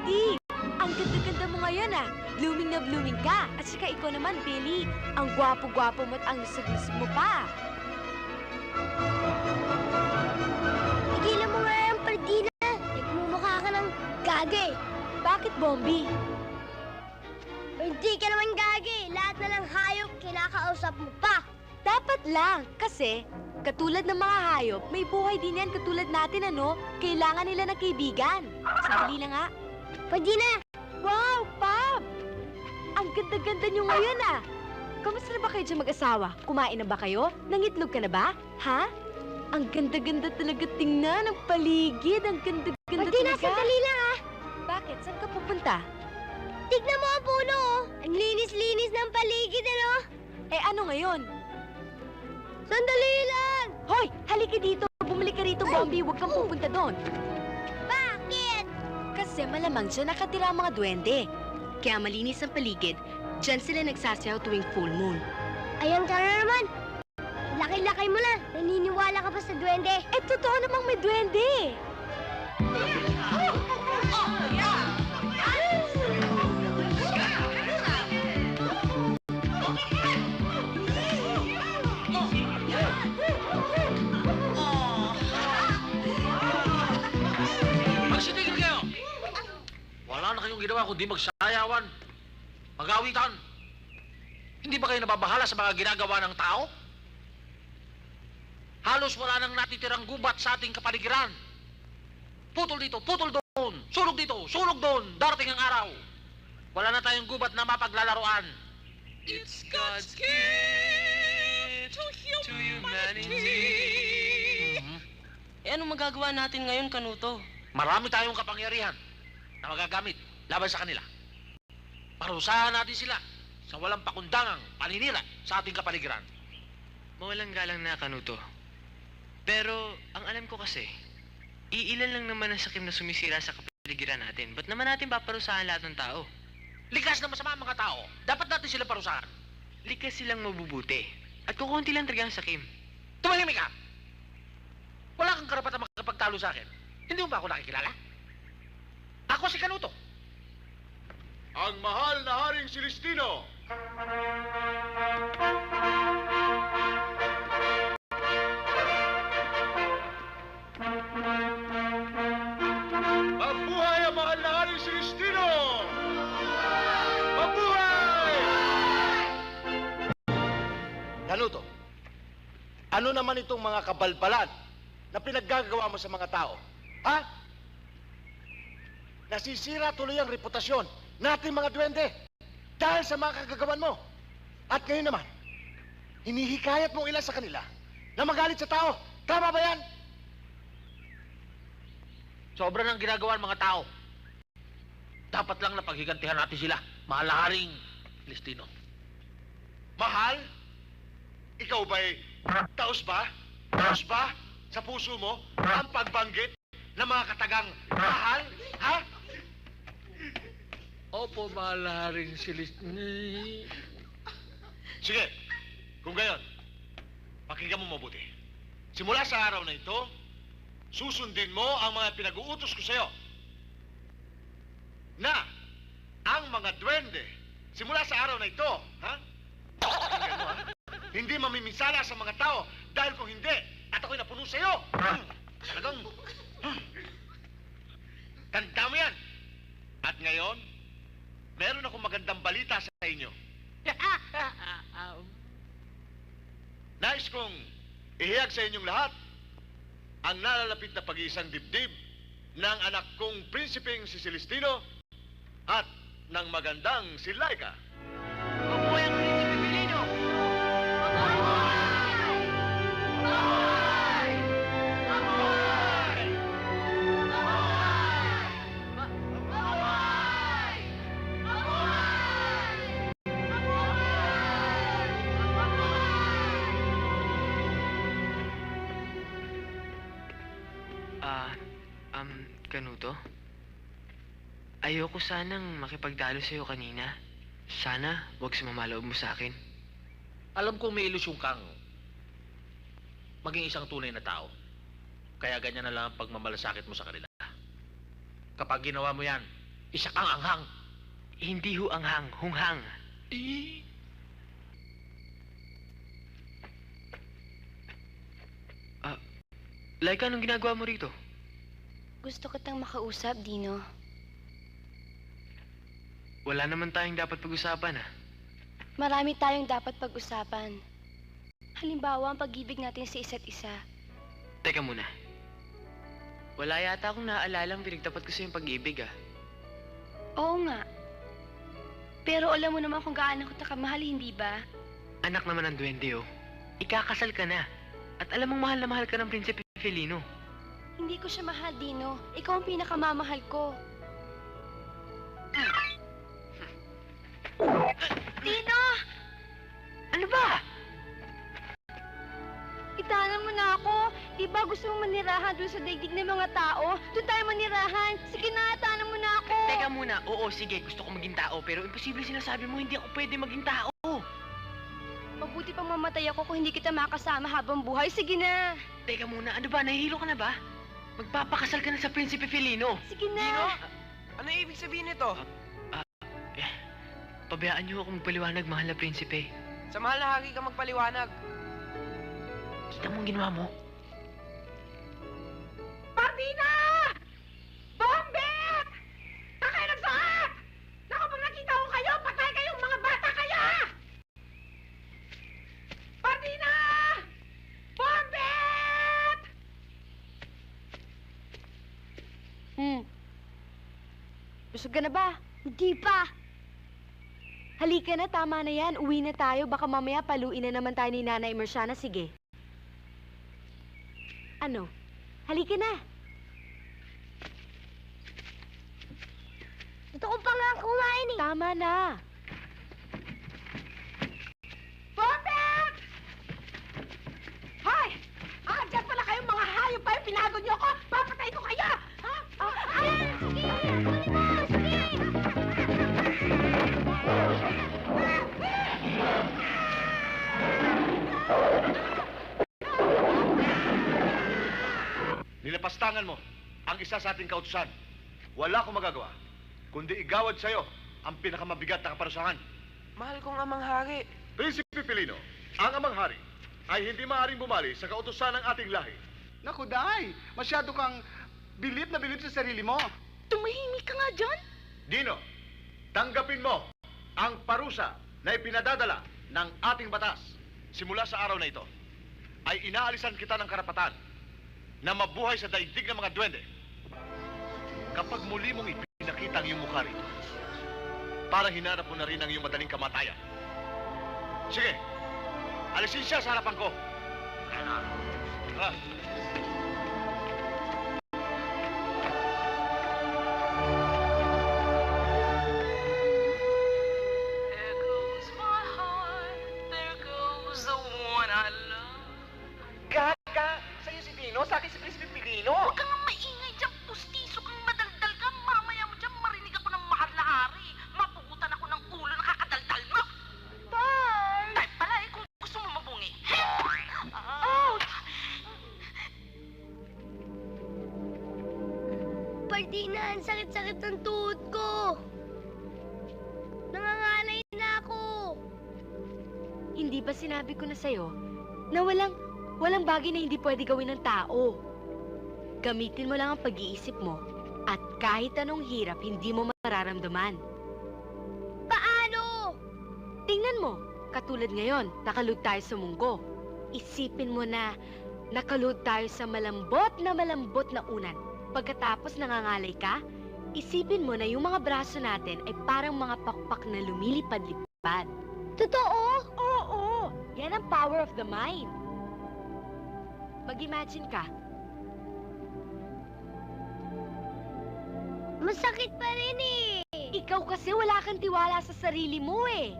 Steve! Ang ganda-ganda mo ngayon ah. Blooming na blooming ka. At saka ikaw naman, Billy. Ang gwapo-gwapo mo at ang lusog-lusog mo pa. Tigilan mo nga yung Pardina. Nagmumukha ka ng gagay. Bakit, Bombi? Hindi ka naman gagay. Lahat na lang hayop, kinakausap mo pa. Dapat lang. Kasi, katulad ng mga hayop, may buhay din yan katulad natin, ano? Kailangan nila ng kaibigan. Sandali lang nga. Pardina! Wow, Pop! Ang ganda-ganda niyo ngayon ah. Kamusta na ba kayo dyan mag-asawa? Kumain na ba kayo? Nangitlog ka na ba? Ha? Ang ganda-ganda talaga tingnan ng paligid. Ang ganda-ganda Pardina, talaga. sandali lang ah. Bakit? Saan ka pupunta? Tignan mo ang puno oh. Ang linis-linis ng paligid ano? Eh ano ngayon? Sandali lang! Hoy! Halika dito! Bumalik ka rito, Bombi. Huwag kang pupunta doon. Bakit? Kasi malamang dyan nakatira ang mga duwende. Kaya malinis ang paligid, dyan sila nagsasayaw tuwing full moon. Ayan ka na naman. Laki-laki mo na. Naniniwala ka pa sa duwende. Eh, totoo namang may duwende. Magsitigil kayo! Wala na kayong ginawa kundi magsayawan, mag-awitan. Hindi ba kayo nababahala sa mga ginagawa ng tao? Halos wala nang natitirang gubat sa ating kapaligiran. Putol dito, putol doon, sulog dito, sulog doon, darating ang araw. Wala na tayong gubat na mapaglalaroan. It's God's gift to humanity. Eh, anong magagawa natin ngayon, Kanuto? Marami tayong kapangyarihan na magagamit laban sa kanila. Parusahan natin sila sa walang pakundangang paninira sa ating kapaligiran. Mawalang galang na, Kanuto. Pero, ang alam ko kasi, iilan lang naman ang sakim na sumisira sa kapaligiran natin. Ba't naman natin paparusahan lahat ng tao? Likas na masama ang mga tao. Dapat natin sila parusahan. Likas silang mabubuti. At kukunti lang talaga ang sakim. Tumahimik ka! Wala kang karapatan makapagtalo sa akin. Hindi mo ba ako nakikilala? Ako si Kanuto. Ang mahal na Haring Celestino. Mabuhay ang mahal na Haring Celestino! Mabuhay! Kanuto, ano naman itong mga kabalbalan na pinaggagawa mo sa mga tao? Ha? Nasisira tuloy ang reputasyon nating mga duwende dahil sa mga kagagawan mo. At ngayon naman, hinihikayat mong ilan sa kanila na magalit sa tao. Tama ba yan? Sobra ng ginagawa ng mga tao. Dapat lang na paghigantihan natin sila. Mahal na Haring Celestino. Mahal? Ikaw ba'y taos ba? Taos ba sa puso mo ang pagbanggit ng mga katagang mahal? Ha? Opo, mahal na Haring Celestino. Sige, kung gayon, pakinggan mo mabuti. Simula sa araw na ito, susundin mo ang mga pinag-uutos ko sa'yo. Na ang mga duwende, simula sa araw na ito, ha? Pakinggan mo, ha? Hindi mamiminsala sa mga tao dahil kung hindi, at ako'y napuno sa'yo. Talagang, tanda mo yan. At ngayon, meron akong magandang balita sa inyo. Nais kong ihiyag sa inyong lahat ang nalalapit na pag-iisang dibdib ng anak kong prinsipeng si Celestino at ng magandang si Laika. Mabuhay ang Prinsipe Pilino! Kanuto? Ayoko sanang makipagtalo sa'yo kanina. Sana, huwag sumamaloob mo sa akin. Alam kong may ilusyon kang maging isang tunay na tao. Kaya ganyan na lang ang pagmamalasakit mo sa kanila. Kapag ginawa mo yan, Isa kang anghang. Hindi ho anghang, hunghang. Laika, anong ginagawa mo rito? Gusto kitang makausap, Dino. Wala naman tayong dapat pag-usapan, ah. Marami tayong dapat pag-usapan. Halimbawa, ang pag-ibig natin sa isa't isa. Teka muna. Wala yata akong naaalala ang pinagtapat ko sa yung pag-ibig, ah. Oo nga. Pero alam mo naman kung gaano ko takamahal, hindi ba? Anak naman ng duwende, oh. Ikakasal ka na. At alam mong mahal na mahal ka ng Prinsipe Felino. Hindi ko siya mahal, Dino. Ikaw ang pinakamamahal ko. Dino! Ano ba? Itanan mo na ako. Di ba gusto mong manirahan doon sa daigdig ng mga tao? Doon tayo manirahan. Sige na, itanan mo na ako. Teka muna. Oo, sige. Gusto ko maging tao. Pero imposible sinasabi mo hindi ako pwede maging tao. Mabuti pang mamatay ako kung hindi kita makasama habang buhay. Sige na. Teka muna. Ano ba? Nahihilo ka na ba? Magpapakasal ka na sa Prinsipe Felino. Sige na. Ano ibig sabihin nito? Pabayaan niyo ako magpaliwanag, mahal na Prinsipe. Sa mahal na hari ka magpaliwanag. Kita mo ang ginawa mo? Martina! Bombet! Saan kayo nagsuot? Naku, pag nakita ko kayo, patay kayong mga bata kaya! Martina! Bombet! Busog ka na ba? Hindi pa. Halika na, tama na yan. Uwi na tayo. Baka mamaya paluin na naman tayo ni Nanay Merciana. Sige. Ano? Halika na. Gusto ko pa nga kumain eh. Tama na. Bombet! Hoy! Dyan pala kayong mga hayop pa yung pinagod niyo ko! Papatay ko kayo! Ha? Sige! Kunin mo! Sige! Nilapastangan mo ang isa sa ating kautusan. Wala akong magagawa, kundi igawad sa'yo ang pinakamabigat na kaparusahan. Mahal kong amang hari. Prinsipe Felino, ang amang hari ay hindi maaaring bumali sa kautusan ng ating lahi. Naku, Day! Masyado kang bilib na bilib sa sarili mo. Tumahimik ka nga dyan. Dino, tanggapin mo ang parusa na ipinadadala ng ating batas. Simula sa araw na ito, ay inaalisan kita ng karapatan na mabuhay sa daigdig ng mga duwende. Kapag muli mong ipinakita ang iyong mukha rito, para hinanap mo na rin ang iyong madaling kamatayan. Sige, alisin siya sa harapan ko. Ah. There goes my heart, there goes the one I love. Gaga! Sa'yo si Dino, sa akin si Prinsipe Felino. Huwag kang maingay dyan, pustiso kang madaldal ka. Mamaya mo dyan, marinig ako ng mahal na hari. Mapugutan ako ng ulo na kakadaldal mo. Tay! Tay pala eh, kung gusto mo mabungi. Martina, ang sakit-sakit ng tuhod ko. Nangangalay na ako. Hindi ba sinabi ko na sa'yo na walang bagay na hindi pwede gawin ng tao? Gamitin mo lang ang pag-iisip mo at kahit anong hirap, hindi mo mararamdaman. Paano? Tingnan mo, katulad ngayon, nakalood tayo sa munggo. Isipin mo na nakalood tayo sa malambot na unan. Pagkatapos nangangalay ka, isipin mo na yung mga braso natin ay parang mga pakpak na lumilipad-lipad. Totoo? Oo! Yan ang power of the mind. Mag-imagine ka. Masakit pa rin eh. Ikaw kasi wala kang tiwala sa sarili mo eh.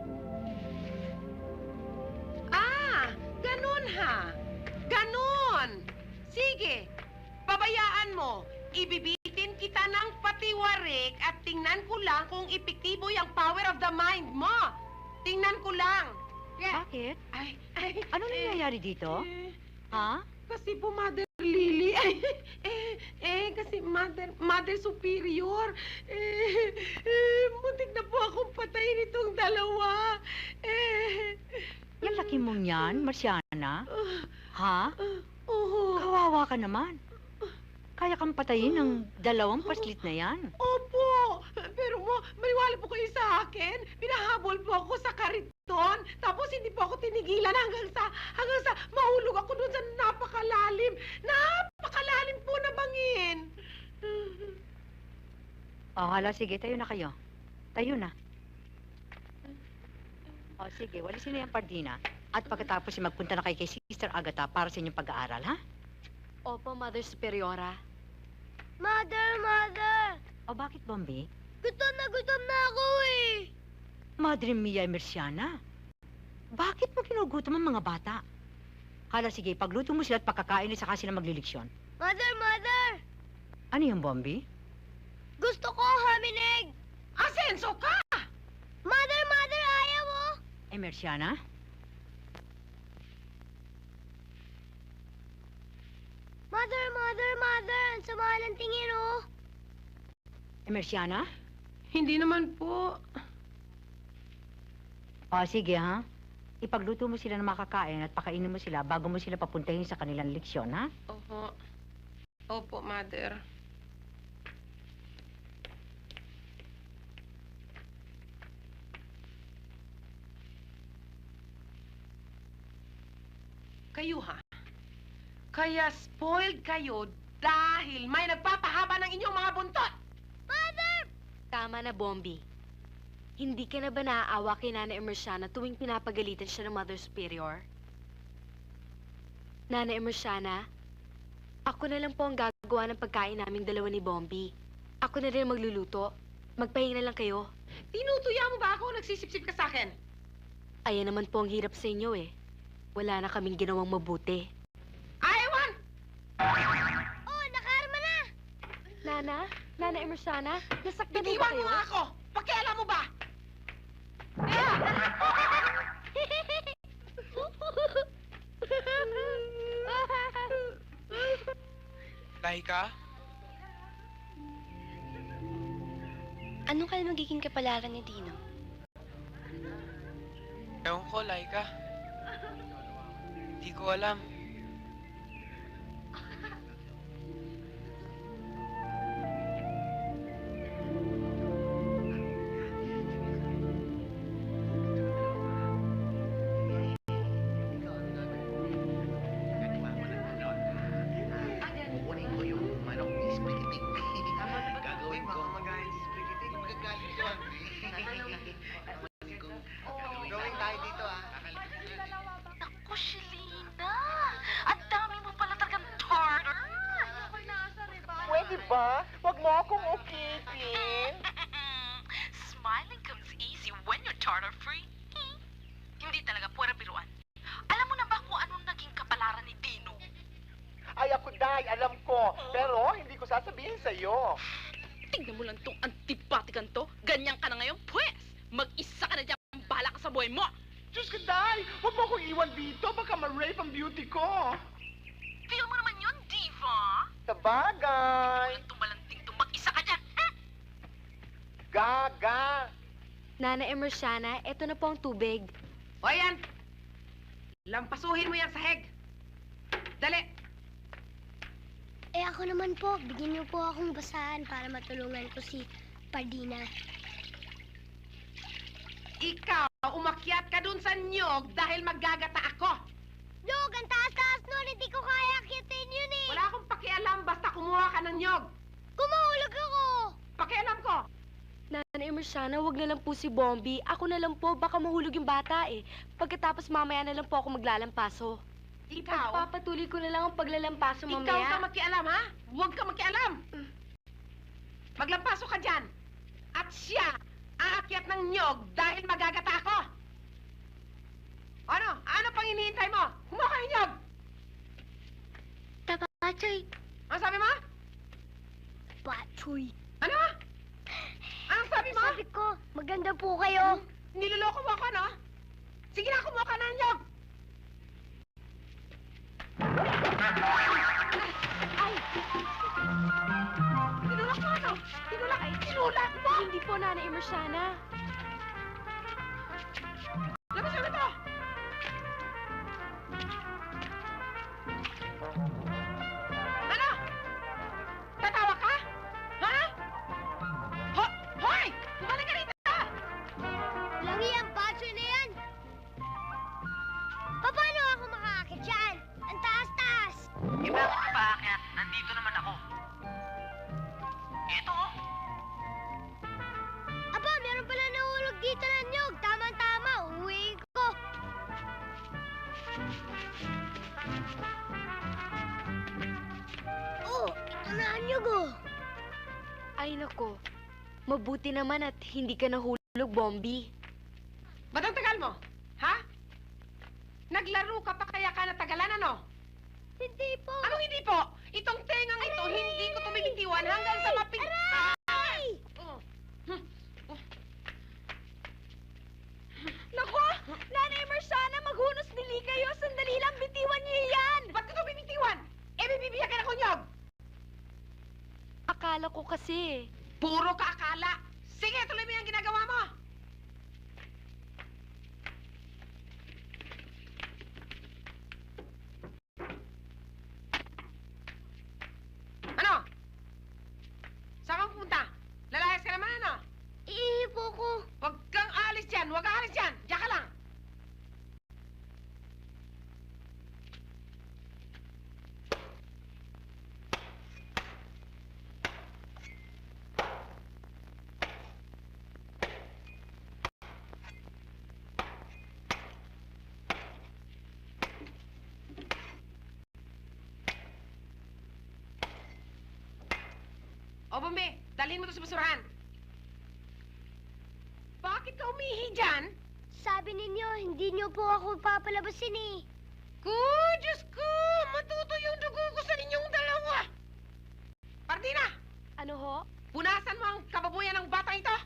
Ganon ha. Ganon. Sige, pabayaan mo. Ibibitin kita ng patiwarik at tingnan ko lang kung epektibo yung power of the mind mo. Tingnan ko lang. Bakit? Ay, Ano nangyayari dito? Ha? Kasi po, Mother Lily, kasi Mother Superior. Muntik na po akong patayin itong dalawa. Yan laki mong yan, Marciana. Ha? Oo. Kawawa ka naman. Kaya kang patayin ng dalawang paslit na yan. Opo! Pero maniwala po kayo sa akin. Pinahabol po ako sa kariton. Tapos hindi po ako tinigilan hanggang sa mahulog ako doon sa napakalalim po na bangin. O, hala, sige, tayo na kayo. Tayo na. O, sige, walisin na yung pardina. At pagkatapos magpunta na kayo kay Sister Agatha para sa inyong pag-aaral, ha? Opo, Mother Superiora. Mother! O, bakit, Bombi? Gutom na ako eh! Madre mia, Merciana. Bakit mo ginugutom ang mga bata? Hala, sige, pagluto mo sila at pakakain at saka sila magliliksyon. Mother! Ano yung Bombi? Gusto ko ham and egg! Asenso ka! Mother! Ayaw mo! Eh, Merciana? Mother! Ang sama ng tingin, oh! Eh, Merciana? Hindi naman po. O, sige, ha? Ipagluto mo sila ng makakain at pakainin mo sila bago mo sila papuntahin sa kanilang leksyon, ha? Opo, Mother. Kayo, ha? Kaya spoiled kayo dahil may nagpapahaba ng inyong mga buntot! Tama na, Bombi. Hindi ka na ba naaawa kay Nana Emersiana tuwing pinapagalitan siya ng Mother Superior? Nana Emersiana, ako na lang po ang gagawa ng pagkain naming dalawa ni Bombi. Ako na rin magluluto. Magpahinga na lang kayo. Tinutuya mo ba ako o nagsisipsip ka sa akin? Ayan naman po ang hirap sa inyo eh. Wala na kaming ginawang mabuti. Ewan! Oh, nakarma na! Nana Emersiana, nasaktan mo ba Bitiwan mo kayo? nga ako! Pakialam mo ba? Laika? Ano kaya magiging kapalaran ni Dino? Ewan ko, Laika. Hindi ko alam. Kukunin ko yung manok ni Spaghetti. Gagawin ko. Magaling si Spaghetti. Magagalit yun. Gawin tayo dito, ah. Naku, Shelina! Ang dami mo pala talagang tartar! Pwede ba? Huwag mo akong ukitin. Smiling comes easy when you're tartar-free. Hindi talaga, pwera biruan. Alam mo na ba kung anong naging kapalaran ni Dino? Ay, ako, Day, alam ko. Pero hindi ko sasabihin sa'yo. Tingnan mo lang tong antipatikan to. Ganyan ka na ngayon, pwes! Mag-isa ka na dyan, bahala ka sa buhay mo! Diyos ko, Day! Huwag mo akong iwan dito. Baka ma-rape ang beauty ko. Feel mo naman yun, diva! Sabagay. Walang tumalanting to, mag-isa ka dyan! Gaga. Nana Emersiana, eto na po ang tubig. O yan! Lampasuhin mo yung sahig. Dali! Eh ako naman po, bigyan niyo po akong basahan para matulungan ko si Pardina. Ikaw, umakyat ka dun sa nyog dahil maggagata ako. Dog, ang taas-taas nun, hindi ko kaya akitin yun eh. Wala akong pakialam basta kumuha ka ng nyog. Kumahulog ako. Pakialam ko. Nana Emersiana, wag na lang po si Bombi. Ako na lang po, baka mahulog yung bata eh. Pagkatapos mamaya na lang po ako maglalampaso. Ikaw? Ipagpapatuloy ko na lang ang paglalampaso Ikaw mamaya. ka makialam, ha? Huwag ka makialam. Maglampaso ka dyan. At siya, aakyat ng nyog dahil magagata ako. Ano? Ano pang hinihintay mo? Kumuha ka ng nyog. Tapachoy. Ano sabi mo? Pachoy. Ano? Anong sabi mo? Sabi ko, maganda po kayo. Niloloko mo ako, no? Sige na, kumuha ka ng nyog. Ay! Itulak mo! Hindi po, Nanay Emersiana. Labas mo na to! Ano? Tatawa ka? Ha? Hoy! Bumalik ka rito! Langi ang baso na yan! Paano ako makakakit dyan? Ang taas-taas! Eh, bakit ka paakyat? Nandito naman ako. Eto, oh. Aba, meron pala nahulog dito ng nyog. Tama-tama, uuwiin ko. Oh, ito na ang nyog, oh. Ay, nako. Mabuti naman at hindi ka nahulog, Bombi. Ba't ang tagal mo? Ha? Naglaro ka pa kaya ka natagalan, ano? Hindi po. Anong hindi po? Itong tengang ito, hindi ko tumibitiwan hanggang sa mapin... Aray! Oh. Nako! Nanay Emersiana, maghunos nili kayo. Sandali lang, bitiwan niyo yan. Ba't ko ito bibitiwan? Eh, bibigyan ka na kunyog! Akala ko kasi. Puro ka akala. Sige, tuloy mo yung ginagawa mo. Ano? Saan ka pupunta? Lalayas ka naman, ano? Iihipo ko. Huwag kang alis dyan. Huwag kang alis dyan. Diyan ka lang. O, Bombe, dalhin mo to sa basurahan. Bakit ka umihi dyan? Sabi ninyo, hindi nyo po ako papalabasin eh. Diyos ko! Matuto yung dugo ko sa ninyong dalawa! Martina! Ano ho? Punasan mo ang kababuyan ng batang ito!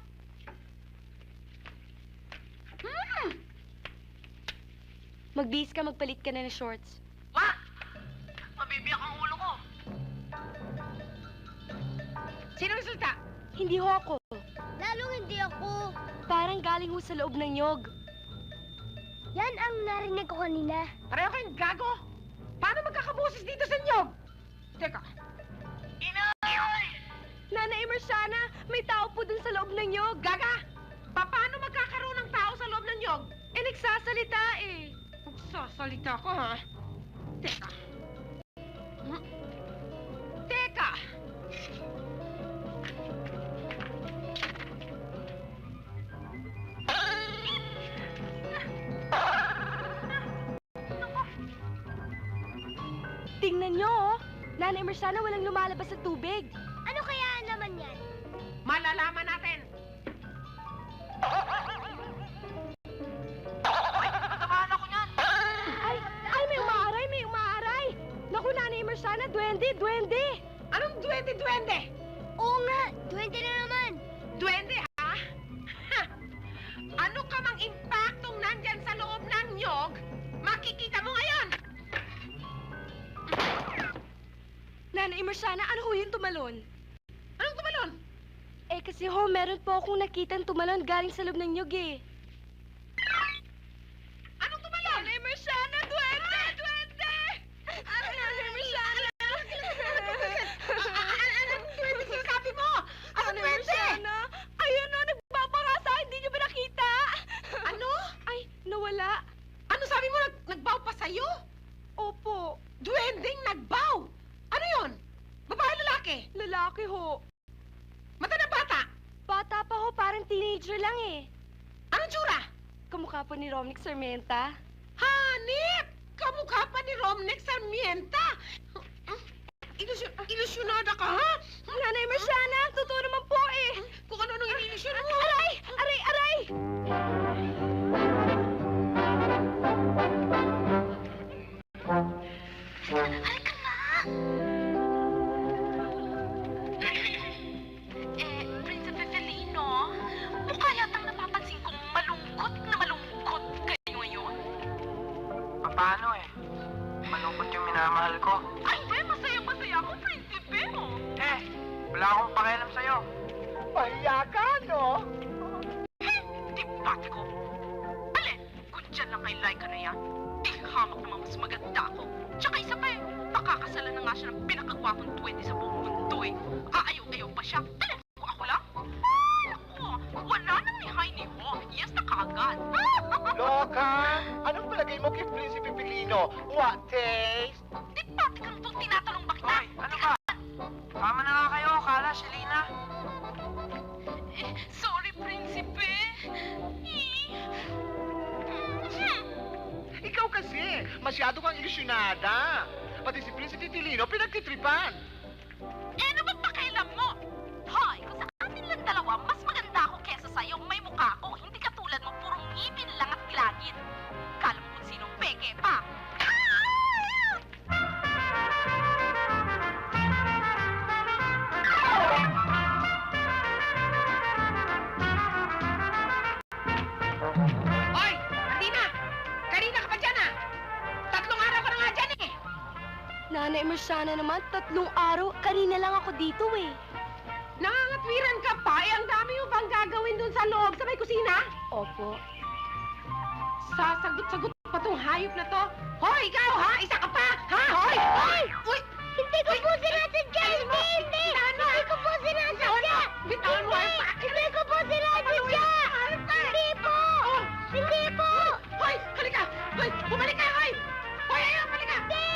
Magbihis ka, magpalit ka na ng shorts. Wag! Mabibiyak ang ulo ko. Sino resulta? Hindi ho ako. Lalong hindi ako. Parang galing ho sa loob ng nyog. Yan ang narinig ko kanina. Pareho kayong gago! Paano magkakabusis dito sa nyog? Teka, Inay! Nanay Emersiana, may tao po dun sa loob ng nyog. Gaga! Paano magkakaroon ng tao sa loob ng nyog? Eh, nagsasalita eh. Magsasalita ko, ha? Teka. Teka! Tingnan nyo, oh. Nanay Emersiana, walang lumalabas sa tubig. Ano kaya naman yan? Malalaman natin! Natabahan ako niyan! Ay, may umaaray, may umaaray. Naku, Nanay Emersiana, duwende, duwende. Anong duwende-duwende? Oo nga, 20 na naman. Duwende, ha? Ha! Ano ka mang impaktong nandyan sa loob ng nyog? Makikita mo ngayon! Nanay Emersiana, ano ho yung tumalon? Anong tumalon? Eh, kasi ho, meron po akong nakitang tumalon galing sa loob ng nyog eh. Anong tumalon? Nanay Emersiana, duwende, duwende! Nanay Emersiana! Anong duwende sinasabi mo? Anong Nanay duwende? Emersiana, ayun o, nagbabara sa akin, hindi nyo ba nakita? Ano? Ay, nawala. Ano sabi mo? Nagbaw pa sa'yo? Opo, Duwending nagbaw! Ano yon? Babae lalaki? lalaki ho. Mata na bata? Bata pa ho, parang teenager lang eh. Anong tsura? Kamukha po ni Romnick Sarmienta. Hanip! Kamukha pa ni Romnick Sarmienta! Ilusyonada ka, ha? Nanay Emersiana, totoo naman po eh. Kung ano-anong inilusyon mo! Aray! Aray! Aray! Halika na! Prinsipe Felino, mukha yatang napapansin kong malungkot kayo ngayon. Paano eh? Malungkot yung minamahal ko. Ay, masaya-masaya ako, Prinsipe, oh. Wala akong pakialam sa'yo. Pahiya pati ko. Alin, kung dyan lang kay Laika na yan, hamak naman mas maganda ako. Tsaka isa pa eh, pakakasalan na nga siya ng pinakagwapong 20 sa buong mundo eh. Ayaw pa siya. Alin, kung ako lang? Ay, ako, wala nang ni Hay ni Ho. Yes na kaagad. Loka! Anong palagay mo kay Prinsipe Pilino? What taste? Di pati kang itong tinatanong ba kita? Ano ba? Tama na nga kayo, Kala, Shelina. Sorry, Prinsipe. Ikaw kasi, masyado kang ilusyonada. Pati si Prinsipe Pilino pinagtitripan. Ano ba pakialam mo? Hoy, kung sa atin lang dalawa, mas maganda ako kesa sa'yo. May mukha ko, hindi katulad mo, purong ngipin lang at glagin. Kala mo kung sinong peke pa. Hoy! Martina! Kanina ka pa dyan ah! 3 araw ka na nga dyan eh! Nanay Merciana naman, 3 araw. Kanina lang ako dito eh. Nangangatwiran ka pa, eh ang dami mo bang gagawin dun sa loob sa may kusina? Opo. Sasagot-sagot pa tong hayop na to. Hoy, ikaw ha? Isa ka pa? Ha? Hoy! Hoy! Uy! Hindi ko po sinasadya! Hindi! Hindi ko po sinasadya! Bitawan mo ang Hindi ko po sinasadya! Hindi po! Hindi po! Hoy! Halika! Hoy! Bumalik ka, hoy! Hoy, ayaw! Halika! Hindi!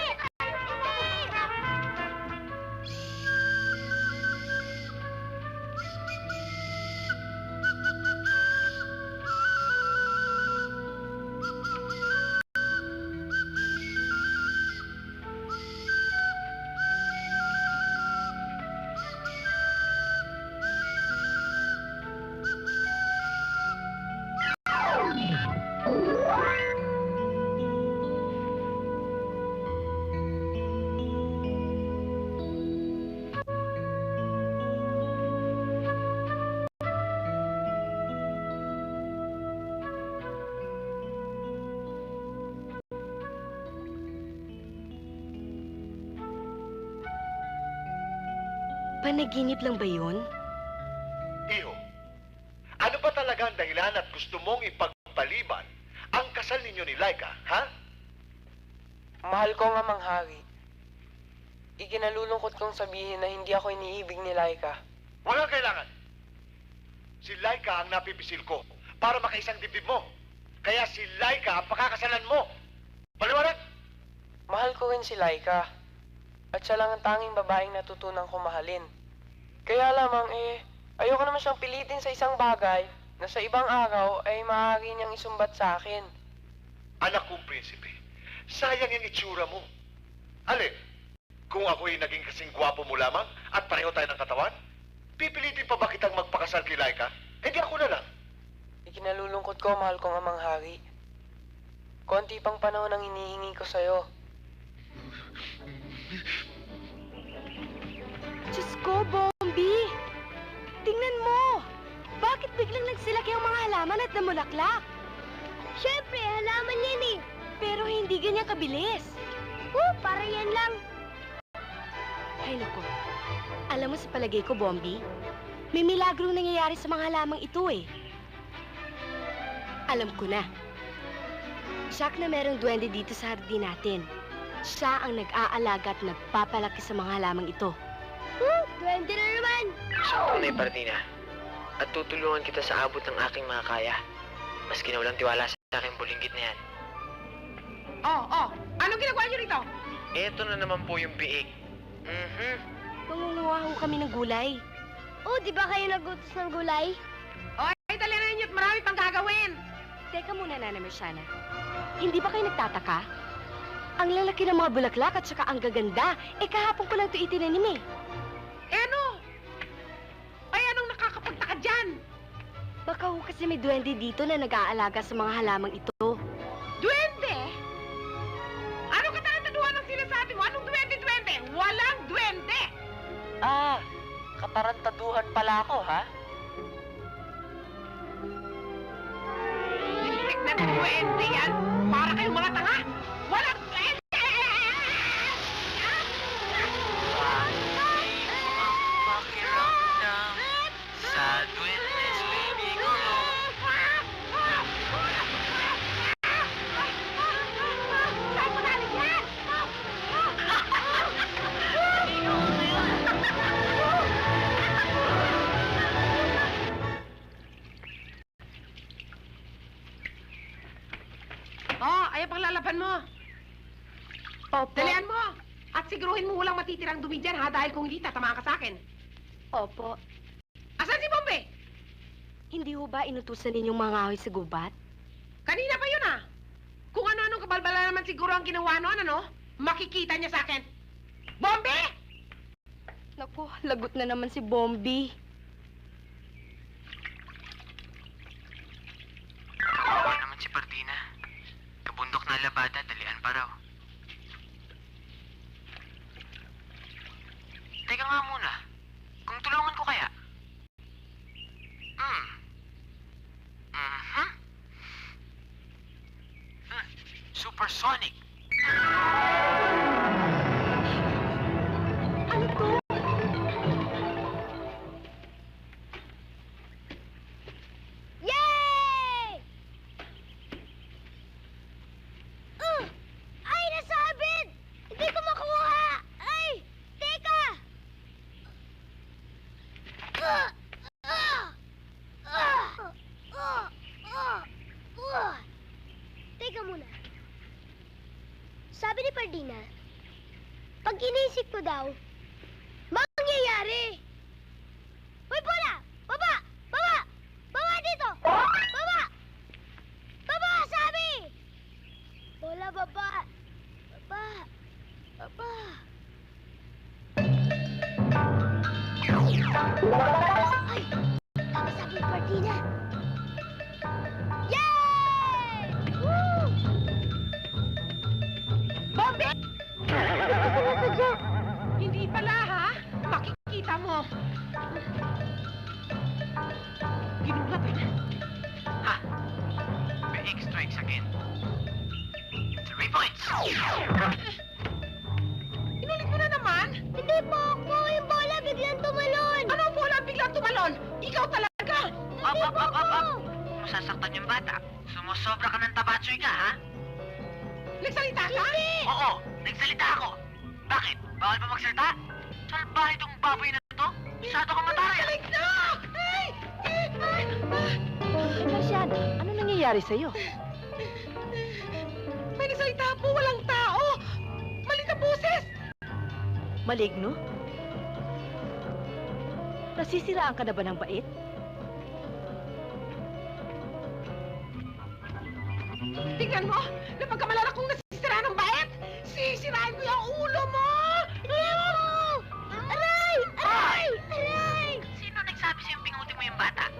Panaginip lang ba yun? Iho, ano ba talaga ang dahilan at gusto mong ipagpaliban ang kasal ninyo ni Laika, ha? Mahal ko nga, Mang Hari. Ikinalulungkot kong sabihin na hindi ako iniibig ni Laika. Walang kailangan. Si Laika ang napipisil ko para makaisang dibdib mo. Kaya si Laika ang pakakasalan mo. Paliwanag? Mahal ko rin si Laika. At siya lang ang tanging babaeng natutunan kong mahalin. Kaya lamang ayoko naman siyang pilitin sa isang bagay na sa ibang araw ay maaari niyang isumbat sa akin. Anak kong prinsipe, sayang yung itsura mo. Alin, kung ako'y naging kasing gwapo mo lamang at pareho tayo ng katawan, pipilitin pa ba kitang magpakasal kay Laika? Hindi ako na lang. Ikinalulungkot ko, mahal kong Amang Hari. Konti pang panahon ang hinihingi ko sa'yo. Diyos ko, Bombi! Tingnan mo! Bakit biglang nagsilaki ang mga halaman at namulaklak? Siyempre, halaman yan eh. Pero hindi ganyan kabilis. Para yan lang. Ay, naku. Alam mo sa palagay ko, Bombi, may milagrong nangyayari sa mga halamang ito eh. Alam ko na. Siyak na merong duwende dito sa hardin natin. Siya ang nag-aalaga at nagpapalaki sa mga halamang ito. Duwende na naman. Siya ang tunay, Pardina. At tutulungan kita sa abot ng aking mga kaya. Maski na walang tiwala sa aking bulinggit na yan. Anong ginagawa niyo rito? Eto na naman po yung biig. Mangunguha ho kami ng gulay. Di ba kayo nagutos ng gulay? Ay, dali na ninyo at marami pang gagawin. Teka muna, Nana Merciana. Hindi ba kayo nagtataka? Ang lalaki ng mga bulaklak at saka ang gaganda. Kahapon ko lang ito itinanim eh. Ano? Ay, anong nakakapagtaka dyan? Baka ho kasi may duwende dito na nag-aalaga sa mga halamang ito. Duwende? Ano katataduhan ang sinasabi mo? Anong duwende? Walang duwende! Katarantaduhan pala ako, ha? Hindi na duwende yan! Para kayong mga tanga! Walang duwende! Makiramdam sa duwendes, baby ko. Kaya pang lalaban mo. Opo. Dalian mo! At siguruhin mo walang matitirang dumi dyan, ha? Dahil kung hindi, tatamaan ka sa akin. Opo. Asan si Bombe? Hindi ho ba inutusan ninyong mangahoy sa gubat? Kanina pa yun, Kung ano-anong kabalbala naman siguro ang ginawa noon, ano? Makikita niya sa akin. Bombe! Naku, lagot na naman si Bombi. Kawawa naman si Pardina. Kabundok na labada, dalian pa raw. Teka nga muna. Kung tulungan ko kaya? Supersonic. Ano to? Yay! Ay, nasabit! Hindi ko makuha! Ay! Teka! Teka muna. Sabi ni Pardina, pag inisip ko daw, mangyayari. Hoy, bola! Baba! Baba! Baba dito! Baba! Baba, sabi! Bola, baba! Baba! Baba! Ay! Tama sabi ni Pardina. Yay! Woo! Bombe! Hindi pala, ha? Makikita mo. Ginulat, Ha! Big strikes again. 3 points! Inulit mo na naman? Hindi po ako! Yung bola biglang tumalon! Ano ang bola biglang tumalon? Ikaw talaga! Up! Masasaktan yung bata. Sumusobra ka ng tabatsoy ka, ha? Nagsalita ka? Oo, nagsalita ako. Bakit? Bawal ba magsalita? Salbahe itong baboy na to? Masyado kang mataya. Galing na! Ay! Marciana, ano nangyayari sa'yo? May nagsalita po, walang tao! Mali na boses! Maligno? Nasisiraan ka na ba ng bait? Tingnan mo! Napagkamalala kong nasisira ng bait! Sisirain ko yung ulo mo! Aray! Aray! Aray! Sino nagsabi sa'yo pingutin mo yung bata?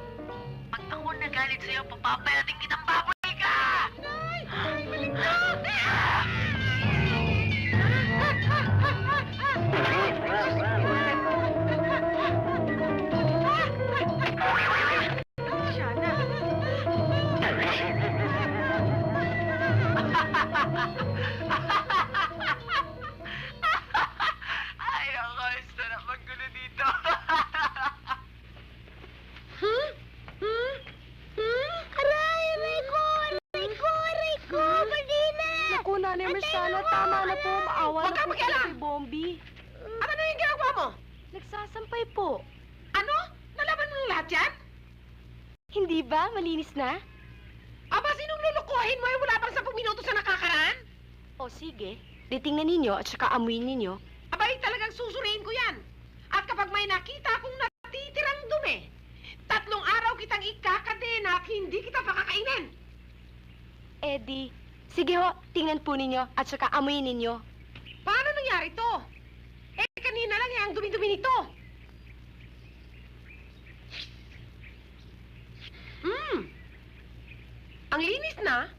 Pag ako nagalit sa'yo, papapalating kitang baboy ka! Ay, balik na! Ay, ako, sarap maggulo dito. Aray! Aray ko! Aray ko! Aray ko! Pardina! Naku, Nanay Marciana, tama na po. Maawa Huwag na kang po makialam! si Bombi. At ano yung ginagawa mo? Nagsasampay po. Ano? Nalaman mo ng lahat yan? Hindi ba? Malinis na? Aba, sinong lulukuhin mo yung wala pang 10 minuto sa nakakaraan? O sige, titingnan ninyo at saka amuyin ninyo. Abay, talagang susuriin ko yan. At kapag may nakita akong natitirang dumi, 3 araw kitang ikakadena at hindi kita pakakainin. Eddie, sige ho, tingnan po ninyo at saka amuyin ninyo. Paano nangyari to? Eh, kanina lang ang dumi-dumi nito. Ang linis na.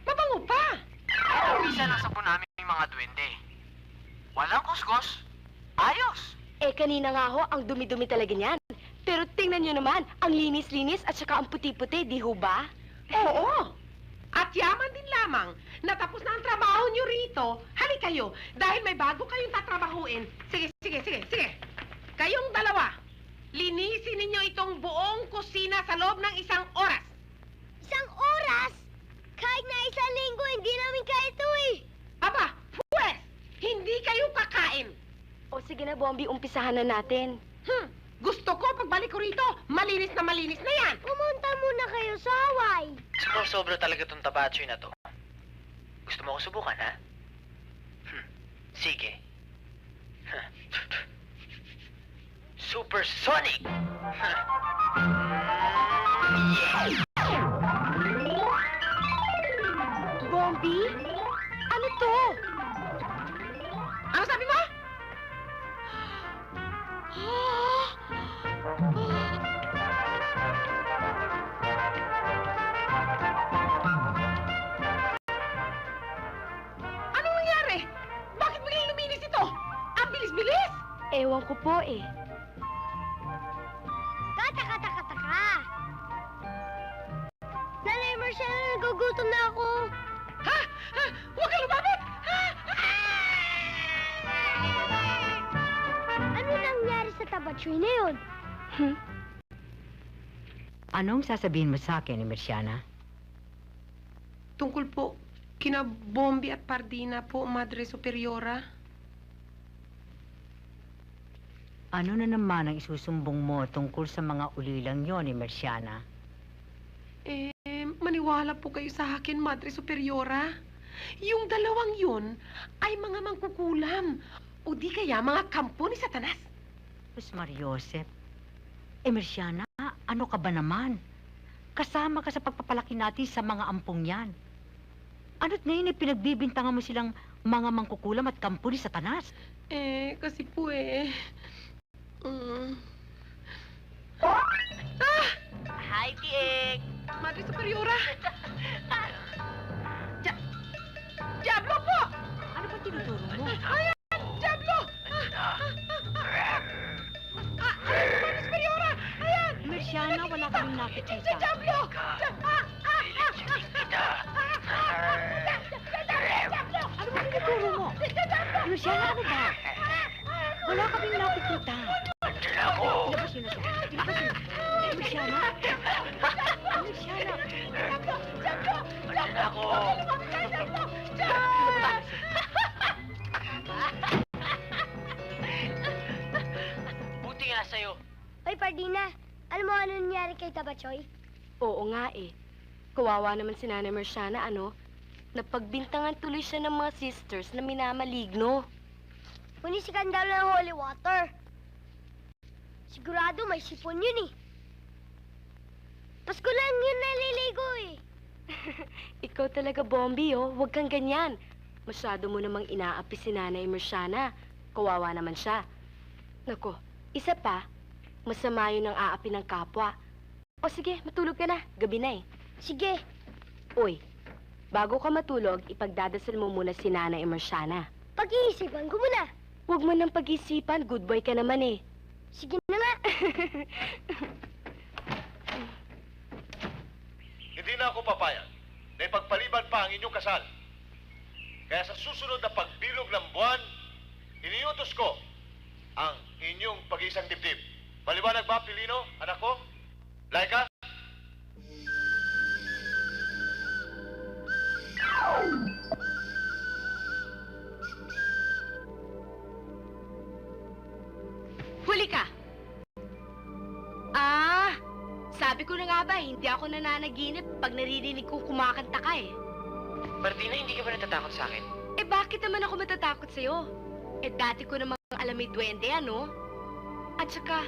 Mabango pa. Isa lang sa po namin yung mga duwende. Walang kuskus. Ayos. Eh, kanina nga ho, ang dumi-dumi talaga niyan. Pero tingnan nyo naman, ang linis-linis at saka ang puti-puti, di ho ba? Oo. At yaman din lamang, natapos na ang trabaho nyo rito, hali kayo, dahil may bago kayong tatrabahuin. Sige. Kayong dalawa, linisin ninyo itong buong kusina sa loob ng 1 oras. 1 oras? Kahit na 1 linggo, hindi namin kaya ito eh. Aba, pwes, hindi kayo kakain. O sige na, Bombi, umpisahan na natin. Gusto ko pagbalik ko rito, malinis na yan. Pumunta muna kayo sa Hawaii. Sumusobra talaga tong tabatsoy na to. Gusto mo ko subukan, ha? Sige. Supersonic! Bombi? Ano to? Ano sabi mo? Anong nangyari? Bakit biglang luminis ito? Ang bilis-bilis! Ewan ko po eh. Taka! Nanay Marcela, nagugutom na ako. Ha? Huwag kang lumapit! Ano nangyari sa tabachoy na yun? Anong sasabihin mo sa akin, Emersiana? Tungkol po, kina Bombi at Pardina po, Madre Superiora. Ano na naman ang isusumbong mo tungkol sa mga ulilang yon, Emersiana? Maniwala po kayo sa akin, Madre Superiora. Yung dalawang yun ay mga mangkukulam. O di kaya mga kampo ni Satanas. Pues Mariosep, Emersiana, ano ka ba naman? Kasama ka sa pagpapalaki natin sa mga ampong yan. Ano't ngayon ay pinagbibintangan mo silang mga mangkukulam at kampo ni Satanas? Kasi po Hi, Tiek! Madre Superiora! Diablo po! Ano ba tinuturo mo? Ayan! Diablo! Madre Superiora! Ayan! Emersiana, wala kaming nakikita. Diablo! Ano ba tinuturo mo? Emersiana, ano ba? Wala kaming nakikita. Ilabas yun na siya. Ilabas yun. Emersiana? Emersiana? Buti nga sa'yo. Hoy, Pardina, alam mo ano nangyari kay Tabachoy? Oo nga eh. Kawawa naman si Nanay Marciana, ano? Napagbintangan tuloy siya ng mga sisters na minamaligno. Punisikan daw ng holy water. Sigurado may sipon yun eh. Pasko lang yun naliligo eh. Ikaw talaga, Bombi, oh. Huwag kang ganyan. Masyado mo namang inaapi si Nanay Marciana. Kawawa naman siya. Nako, isa pa, masama yun ang aapi ng kapwa. O sige, matulog ka na. Gabi na eh. Sige, Uy, bago ka matulog, ipagdadasal mo muna si Nanay Marciana. pag-iisipan ko muna. Huwag mo nang pag-isipan, good boy ka naman eh. Sige na nga. Hindi na ako papayag na ipagpaliban pa ang inyong kasal. Kaya sa susunod na pagbilog ng buwan, iniutos ko ang inyong pag-iisang dibdib. Maliwanag ba, Pilino, anak ko? Laika? Huli ka! Sabi ko na nga ba, hindi ako nananaginip pag naririnig kong kumakanta ka eh. Martina, hindi ka ba natatakot sa akin? Eh bakit naman ako matatakot sa'yo? Eh dati ko namang alam may duwende, ano? At saka,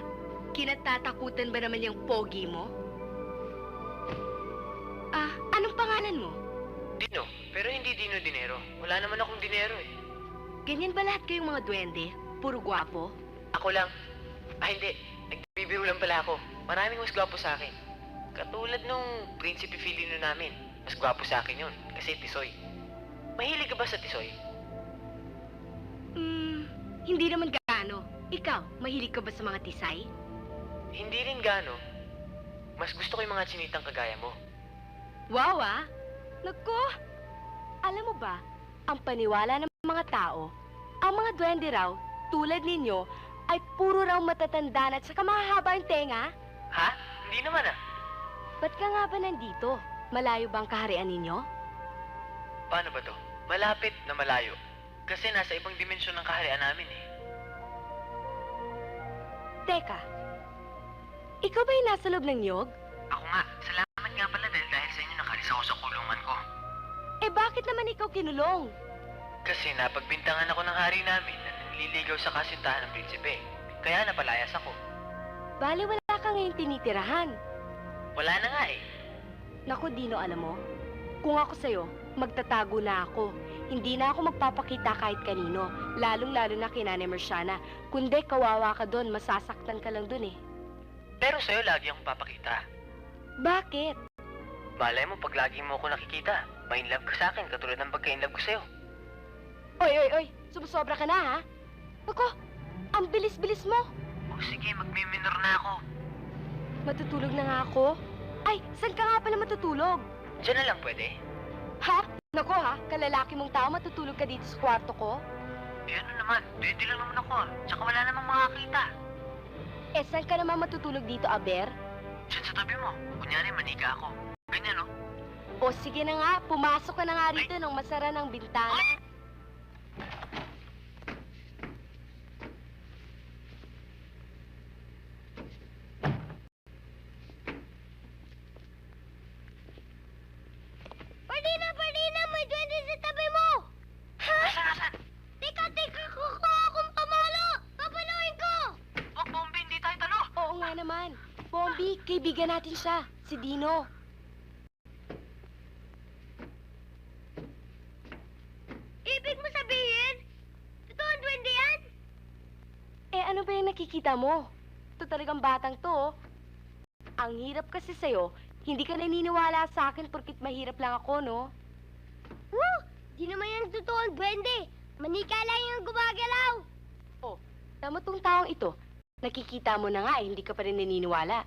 kinatatakutan ba naman yung pogi mo? Anong pangalan mo? Dino, pero hindi Dino Dinero. Wala naman akong dinero eh. Ganyan ba lahat kayong mga duwende? Puro gwapo? Ako lang. Hindi. Nagbibiro lang pala ako. Maraming mas gwapo sa akin. Katulad nung Prinsipe Filino namin. Mas gwapo sa akin yun. Kasi tisoy. Mahilig ka ba sa tisoy? Hindi naman gaano. Ikaw, mahilig ka ba sa mga tisay? Hindi rin gaano. Mas gusto ko yung mga chinitang kagaya mo. Wow, ah! Naku! Alam mo ba, ang paniwala ng mga tao, ang mga duwende raw, tulad ninyo, ay puro raw matatandaan at saka mahahaba ang tenga? Ha? Hindi naman ah. Ba't ka nga ba nandito? Malayo ba ang kaharian ninyo? Paano ba to? Malapit na malayo. Kasi nasa ibang dimensyon ng kaharian namin eh. Teka, ikaw ba yung nasa loob ng niyog? Ako nga. Salamat nga pala dahil sa inyo nakalis ako sa kulungan ko. Eh bakit naman ikaw kinulong? Kasi napagbintangan ako ng hari namin na nililigaw sa kasintahan ng prinsipe. Kaya napalayas ako. Bale, wala ka ngayong tinitirahan. Wala na nga eh. Naku, Dino, alam mo, kung ako sa'yo, magtatago na ako. Hindi na ako magpapakita kahit kanino, lalong-lalo na kay Nanay Marciana. Kundi kawawa ka doon, masasaktan ka lang doon eh. Pero sa'yo lagi akong papakita. Bakit? Malay mo pag lagi mo ako nakikita, ma-inlove ka sa akin katulad ng pagka-inlove ko sa'yo. Oy, sumusobra ka na ha? Naku, ang bilis-bilis mo. O sige, magmiminor na ako. Matutulog na nga ako. Ay, saan ka nga pala matutulog? Diyan na lang pwede. Ha? Naku ha, kalalaki mong tao, matutulog ka dito sa kwarto ko? Eh ano naman, 20 lang naman ako. Tsaka wala namang makakita. Eh, saan ka naman matutulog dito, Aber? Diyan sa tabi mo. Kunyari, manika ako. Ganyan, no? O sige na nga, pumasok ka na nga rito nang masara ng bintana. Pardina! May duwende sa tabi mo! Ha? Nasaan? Teka! Kukuha akong pamalo! Papaluin ko! Wag, Bombi, hindi tayo talo. Oo nga naman. Bombi, kaibigan natin siya, si Dino. Ibig mo sabihin? Totoong duwende yan? Eh, ano ba yung nakikita mo? Ito talagang batang to, oh. Ang hirap kasi sa'yo, hindi ka naniniwala sa akin porkit mahirap lang ako, no? Woo! Di naman yan totoong duwende. Manika lang yung gumagalaw. Oh, tama tong taong ito. Nakikita mo na nga eh, hindi ka pa rin naniniwala.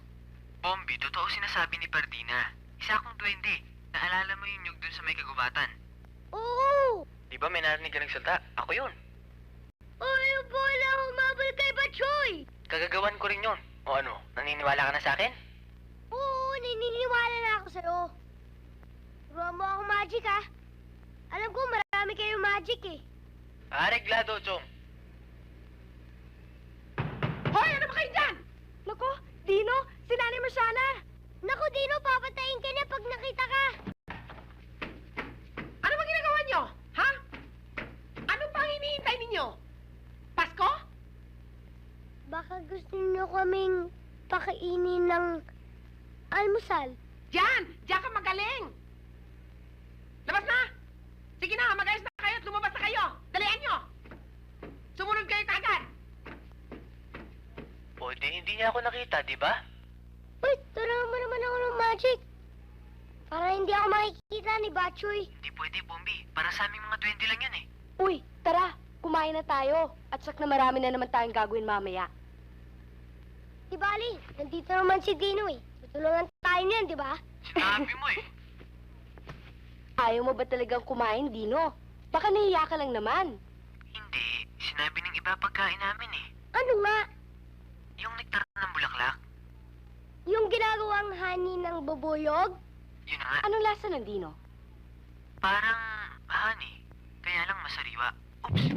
Bombi, totoo sinasabi ni Pardina. Isa akong duwende. Naalala mo yung nyug dun sa may kagubatan. Oo! Di ba may narinig ka nagsalta? Ako yun. Ayaw po na humabol kay Batchoy! Kagagawan ko rin yun. O ano, naniniwala ka na sa akin? Oo, naniniwala na ako sa'yo. Turuan mo ako magic, ha? Alam ko marami kayong magic, eh. Areglado, Chong. Hoy, ano ba kayo dyan? Nako, Dino, si Nanay Marciana. Naku, Dino, papatayin ka na pag nakita ka. Ano ba ginagawa nyo? Ha? Ano pang hinihintay ninyo? Pasko? Baka gusto niyo kaming pakainin ng almusal. Diyan! Diyan ka magaling! Labas na! Sige na, mag-ayos na kayo at lumabas na kayo! Dalian nyo! Sumunod kayo kagad! O, hindi niya ako nakita, di ba? Uy, turuan mo naman ako ng magic. Para hindi ako makikita ni Batchoy. Hindi pwede, Bombi. Para sa aming mga 20 lang yun eh. Uy, tara, kumain na tayo. At sak na marami na naman tayong gagawin mamaya. Di bali, nandito naman si Dino, eh. Tutulungan tayo niyan, di ba? Sinabi mo eh. Ayaw mo ba talagang kumain, Dino? Baka nahiya ka lang naman. Hindi. Sinabi ng iba pagkain namin eh. Ano nga? Yung nektar ng bulaklak. Yung ginagawang honey ng bubuyog? Yun na nga. Anong lasa ng Dino? Parang honey. Kaya lang masariwa. Oops.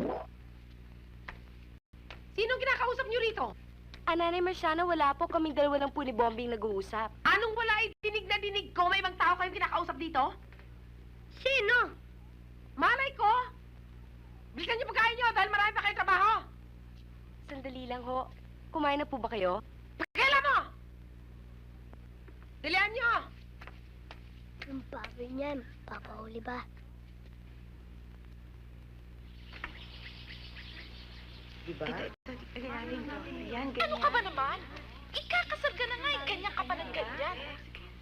Sinong kinakausap nyo rito? Nanay Marciana, wala po. Kaming dalawa lang po ni Bombing nag-uusap. Anong wala ay dinig na dinig ko? May ibang tao kayong kinakausap dito? Sino? Malay ko! Bilisan niyo pagkain niyo dahil marami pa kayong trabaho! Sandali lang ho. Kumain na po ba kayo? Kailan mo? Dalian niyo! Ang bagay niyan. Papahuli ba? Ano ka ba naman? Ikakasal ka na nga, ganyan ka pa ng ganyan.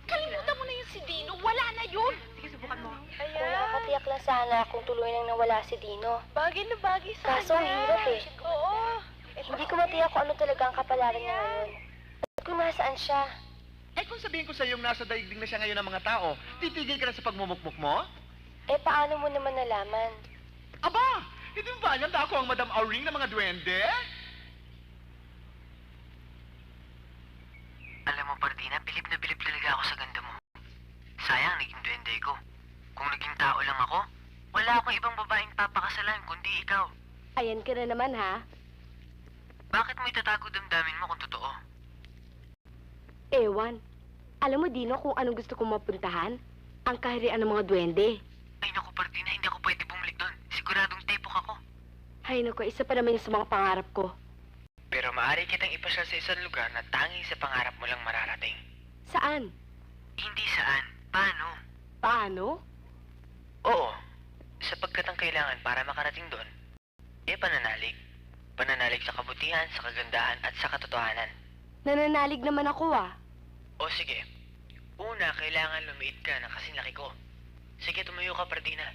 Kalimutan mo na yung si Dino, wala na yun. Sige, subukan mo. Kung nakatiyak lang sana kung tuloy nang nawala si Dino. Bagay na bagay sa Kaso ang hirap, eh. Oo. Hindi ko matiyak kung ano talaga ang kapalaran niya ngayon. At kung nasaan siya. Eh kung sabihin ko sa iyong nasa daigdig na siya ngayon ng mga tao, titigil ka na sa pagmumukmuk mo? Eh, paano mo naman nalaman? Aba! Hindi mo ba alam na ako ang Madam Auring ng mga duwende? Alam mo, Pardina, bilib na bilib talaga ako sa ganda mo. Sayang, naging duwende ko. Kung naging tao lang ako, wala akong ibang babaeng papakasalan kundi ikaw. Ayan ka na naman, ha? Bakit mo itatago damdamin mo kung totoo? Ewan. Alam mo, Dino, kung anong gusto kong mapuntahan? Ang kaharian ng mga duwende. Ay naku, Pardina, hindi ako pwede bumalik doon. Siguradong tepok ako. Hay naku, isa pa naman yung sa mga pangarap ko. Pero maaari kitang ipasyal sa isang lugar na tanging sa pangarap mo lang mararating. Saan? Hindi saan. Paano? Paano? Oo. Sapagkat ang kailangan para makarating doon, pananalig. Pananalig sa kabutihan, sa kagandahan, at sa katotohanan. Nananalig naman ako ah. O sige. Una, kailangan lumiit ka na kasing laki ko. Sige, tumayo ka, Pardina.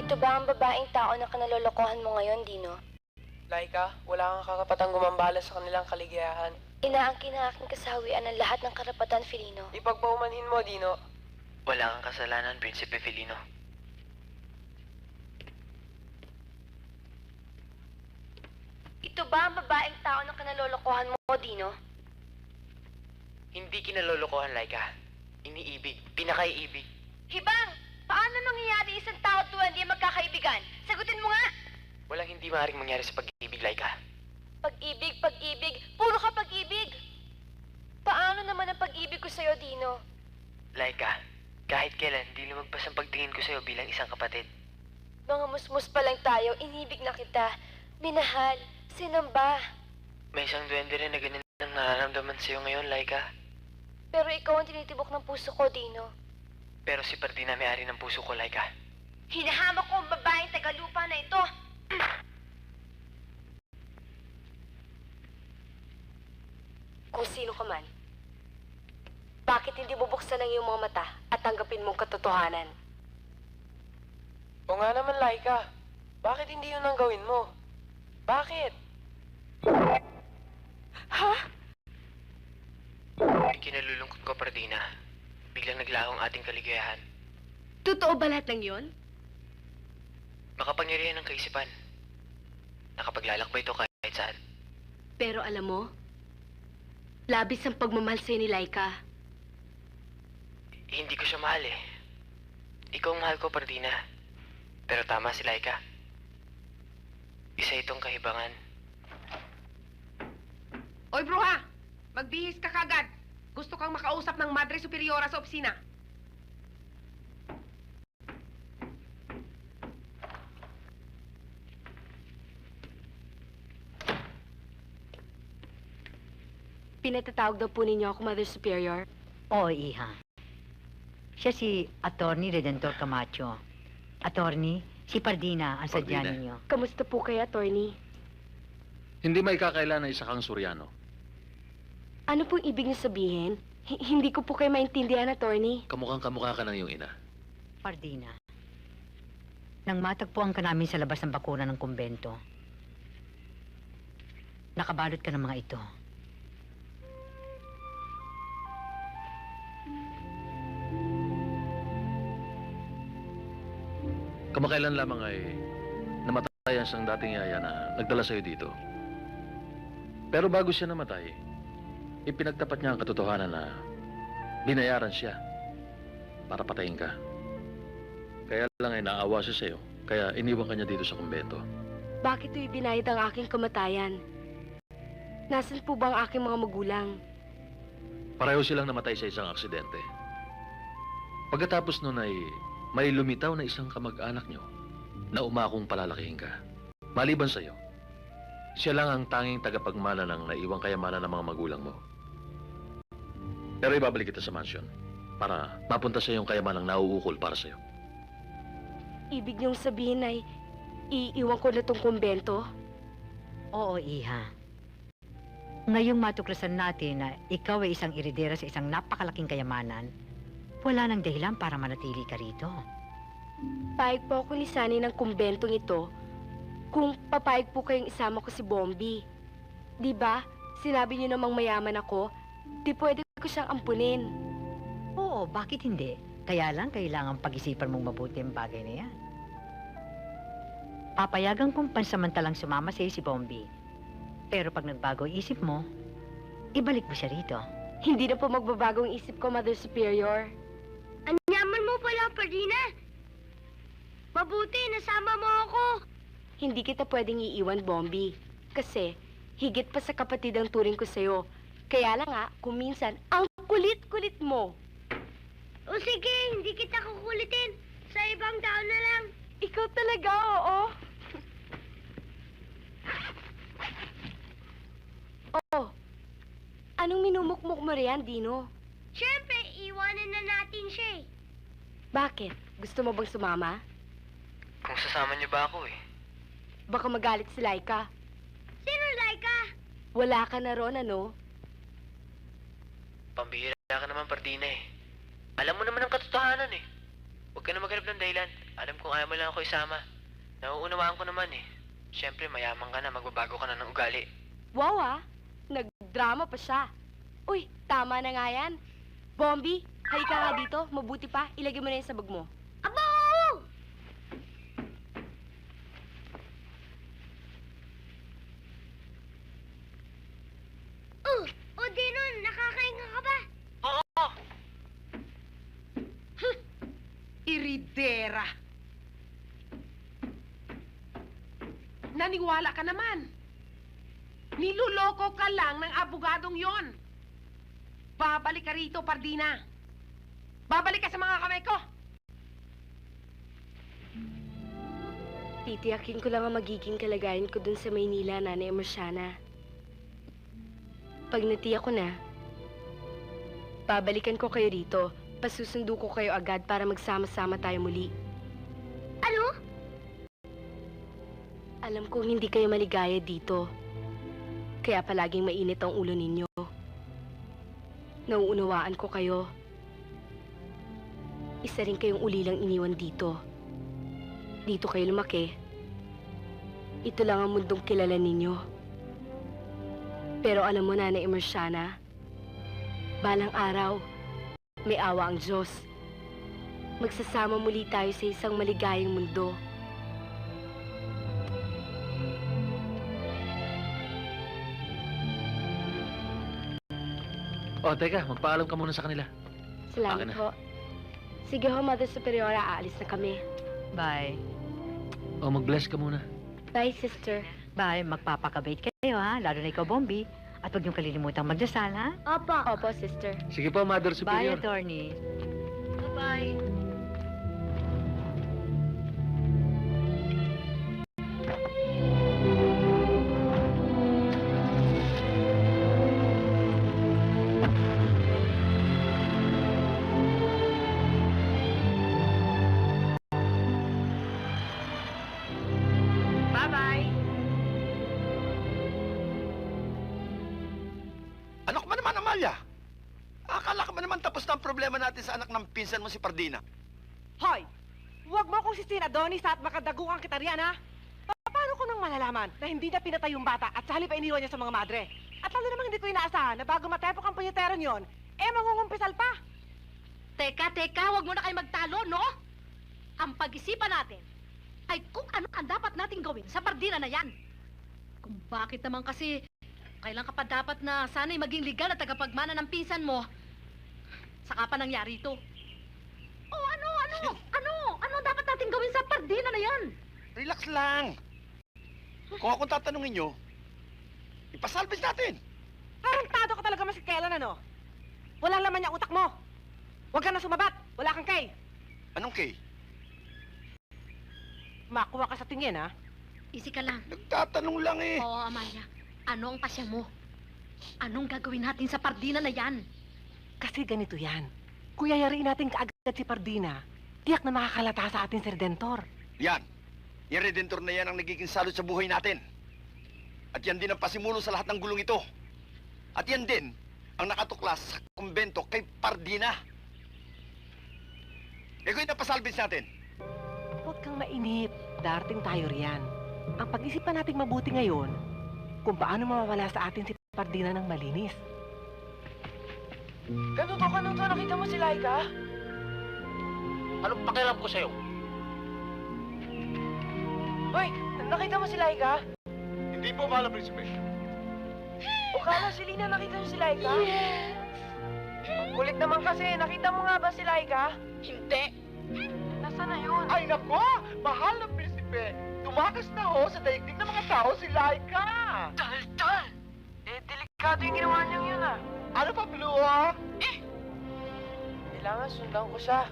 Ito ba ang babaeng tao na kanalolokohan mo ngayon, Dino? Laika, wala kang karapatang gumambala sa kanilang kaligayahan. Inaangkin na aking kasawian ang lahat ng karapatan, Felino. Ipagpaumanhin mo, Dino. Wala kang kasalanan, Prinsipe Felino. Ito ba ang babaeng tao na kanalolokohan mo, Dino? Hindi kinalolokohan, Laika. Iniibig. Pinakaiibig. Hibang! Paano nangyayari isang tao at hindi magkakaibigan? Sagutin mo nga! Walang hindi maaaring mangyari sa pag-ibig, Laika. Pag-ibig, pag-ibig. Puro ka pag-ibig. Paano naman ang pag-ibig ko sa'yo, Dino? Laika, kahit kailan, di lumagpas ang pagtingin ko sa'yo bilang isang kapatid. Mga musmus pa lang tayo, inibig na kita. Minahal, sinamba. May isang duwende rin na ganun ang nararamdaman sa'yo ngayon, Laika. Pero ikaw ang tinitibok ng puso ko, Dino. Pero si Pardina may-ari ng puso ko, Laika. Hinahamak ko ang babaeng tagalupa na ito. Kung sino ka man, bakit hindi bubuksan ang iyong mga mata at tanggapin mong katotohanan? O nga naman, Laika. Bakit hindi yun ang gawin mo? Bakit? Ha? Ikinalulungkot ko, Pardina. Biglang naglaho ang ating kaligayahan. Totoo ba lahat ng yon? Makapangyarihan ng kaisipan. Nakapaglalakbay ito kahit saan. Pero alam mo, labis ang pagmamahal sa'yo ni Laika. Hindi ko siya mahal eh. Ikaw ang mahal ko, Pardina. Pero tama si Laika. Isa itong kahibangan. Oy, bruha! Magbihis ka kagad. Gusto kang makausap ng Madre Superiora sa opisina. Pinatatawag daw po ninyo ako Mother Superior. Oo, Iha. Siya si Attorney Redentor Camacho. Attorney, si Pardina ang sadya Pardina. ninyo. Kamusta po kayo, attorney? Hindi may kakailan na isa kang Suryano. Ano pong ibig niyo sabihin? Hindi ko po kayo maintindihan, attorney. Kamukhang kamukha ka ng iyong ina. Pardina, nang matagpuan ka namin sa labas ng bakura ng kumbento, nakabalot ka ng mga ito. Kamakailan lamang ay namatay ang isang dating yaya na nagdala sa'yo dito. Pero bago siya namatay, ipinagtapat niya ang katotohanan na binayaran siya para patayin ka. Kaya lang ay naawa siya sa'yo, kaya iniwan ka niya dito sa kumbento. Bakit ito ibinayad ang aking kamatayan? Nasaan po ba ang aking mga magulang? Pareho silang namatay sa isang aksidente. Pagkatapos nun ay may lumitaw na isang kamag-anak nyo na umakong palalakihin ka. Maliban sa'yo, siya lang ang tanging tagapagmana ng naiwang kayamanan ng mga magulang mo. Pero ibabalik kita sa mansion para mapunta sa iyong kayamanang nauukol para sa'yo. Ibig niyong sabihin ay iiwan ko na tong kumbento? Oo, Iha. Ngayong matuklasan natin na ikaw ay isang iridera sa isang napakalaking kayamanan, wala nang dahilan para manatili ka rito. Payag po ako lisanin ng kumbentong ito kung papayag po kayong isama ko si Bombi. Di ba? Sinabi niyo namang mayaman ako, di pwede ko siyang ampunin. Oo, bakit hindi? Kaya lang kailangan pag-isipan mong mabuti ang bagay na yan. Papayagan kong pansamantalang sumama sa'yo si Bombi. Pero pag nagbago ang isip mo, ibalik mo siya rito. Hindi na po magbabago ang isip ko, Mother Superior. Ang yaman mo pala, Pardina. Mabuti, nasama mo ako. Hindi kita pwedeng iiwan, Bombi. Kasi, higit pa sa kapatid ang turing ko sa'yo. Kaya lang kung minsan, ang kulit-kulit mo. O sige, hindi kita kukulitin. Sa ibang tao na lang. Ikaw talaga, oo. Oh, anong minumukmuk mo riyan, Dino? Siyempre, iwanan na natin siya eh. Bakit? Gusto mo bang sumama? Kung sasama niyo ba ako eh. Baka magalit si Laika. Sino, Laika? Wala ka na ron, ano? Pambihira ka naman, Pardina eh. Alam mo naman ang katotohanan eh. Huwag ka na maghanap ng dahilan. Alam kong ayaw mo lang ako isama. Nauunawaan ko naman eh. Siyempre, mayaman ka na, magbabago ka na ng ugali. Wow, nagdrama pa siya. Uy, tama na nga yan. Bombi, halika nga dito. Mabuti pa, ilagay mo na yan sa bag mo. Abo! O Dinon, nakakainga ka ba? Oo! Iridera. Naniwala ka naman. Niluloko ka lang ng abogadong yon. Babalik ka rito, Pardina. Babalik ka sa mga kamay ko. Titiyakin ko lang ang magiging kalagayan ko dun sa Maynila, Nanay Emersiana. Pag natiyak ko na, babalikan ko kayo rito. Pasusundo ko kayo agad para magsama-sama tayo muli. Ano? Alam kong hindi kayo maligaya dito. Kaya palaging mainit ang ulo ninyo. Nauunawaan ko kayo. Isa rin kayong ulilang iniwan dito. Dito kayo lumaki. Ito lang ang mundong kilala ninyo. Pero alam mo, Nanay Emersiana, balang araw, may awa ang Diyos. Magsasama muli tayo sa isang maligayang mundo. Oh, teka, magpaalam ka muna sa kanila. Salamat Akin na. ho. Sige ho, Mother Superiora, aalis na kami. Bye. Oh, mag-bless ka muna. Bye, sister. Bye, magpapakabait kayo ha, lalo na ikaw, Bombi. At huwag niyong kalilimutang magdasal ha. Opo. Opo, sister. Sige po, Mother Bye, Superior. attorney. Bye-bye. Bye-bye. Ano ka ba naman, Amalia? Akala ka ba naman tapos na ang problema natin sa anak ng pinsan mo si Pardina? Hoy! Huwag mo akong sisina, Adonis, at makadagukan kita riyan, ha? Paano ko nang malalaman na hindi na pinatay yung bata at sa halip ay iniwan niya sa mga madre? At lalo namang hindi ko inaasahan na bago matepok ang punyetero niyon, mangungumpisal pa. Teka, huwag mo na kayo magtalo, no? Ang pag-isipan natin ay kung ano ang dapat nating gawin sa Pardina na yan. Kung bakit naman kasi kailan ka pa dapat na sana'y maging legal na tagapagmana ng pinsan mo, saka pa nangyari ito. Oh, ano ang dapat nating gawin sa Pardina na yan? Relax lang. Kung akong tatanungin nyo, ipasalvage natin. Tarantado ka talaga masikela na, no? Walang laman yung utak mo. Huwag ka na sumabat. Wala kang kay. Anong kay? Makuha ka sa tingin, ha? Easy ka lang. Nagtatanong lang eh. Oo, Amalia. Ano ang pasya mo? Anong gagawin natin sa pardina na yan? Kasi ganito yan. Kung yayariin natin kaagad si Pardina, tiyak na makakalata sa atin si Redentor. Yan. Yung Redentor na yan ang nagiging salot sa buhay natin. At yan din ang pasimulo sa lahat ng gulong ito. At yan din ang nakatuklas sa kumbento kay Pardina. Eh kung napasalvage natin, Huwag kang mainip. Darating tayo riyan. Ang pag-isipan nating mabuti ngayon, kung paano mawawala sa atin si Pardina ng malinis. Kanuto, nakita mo si Laika? Anong pakialam ko sa'yo? Hoy, nakita mo si Laika? Hindi po, mahal na prinsipe. O kala si Lina nakita niyo si Laika? Yes! Ang kulit naman kasi, nakita mo nga ba si Laika? Hindi. Nasaan na yun? ay nako, mahal na prinsipe. Tumakas na ho sa daigdig ng mga tao si Laika. Dal! Eh, delikado yung ginawa niyang yun ah. Ano pa, Blua? Kailangan sundan ko siya.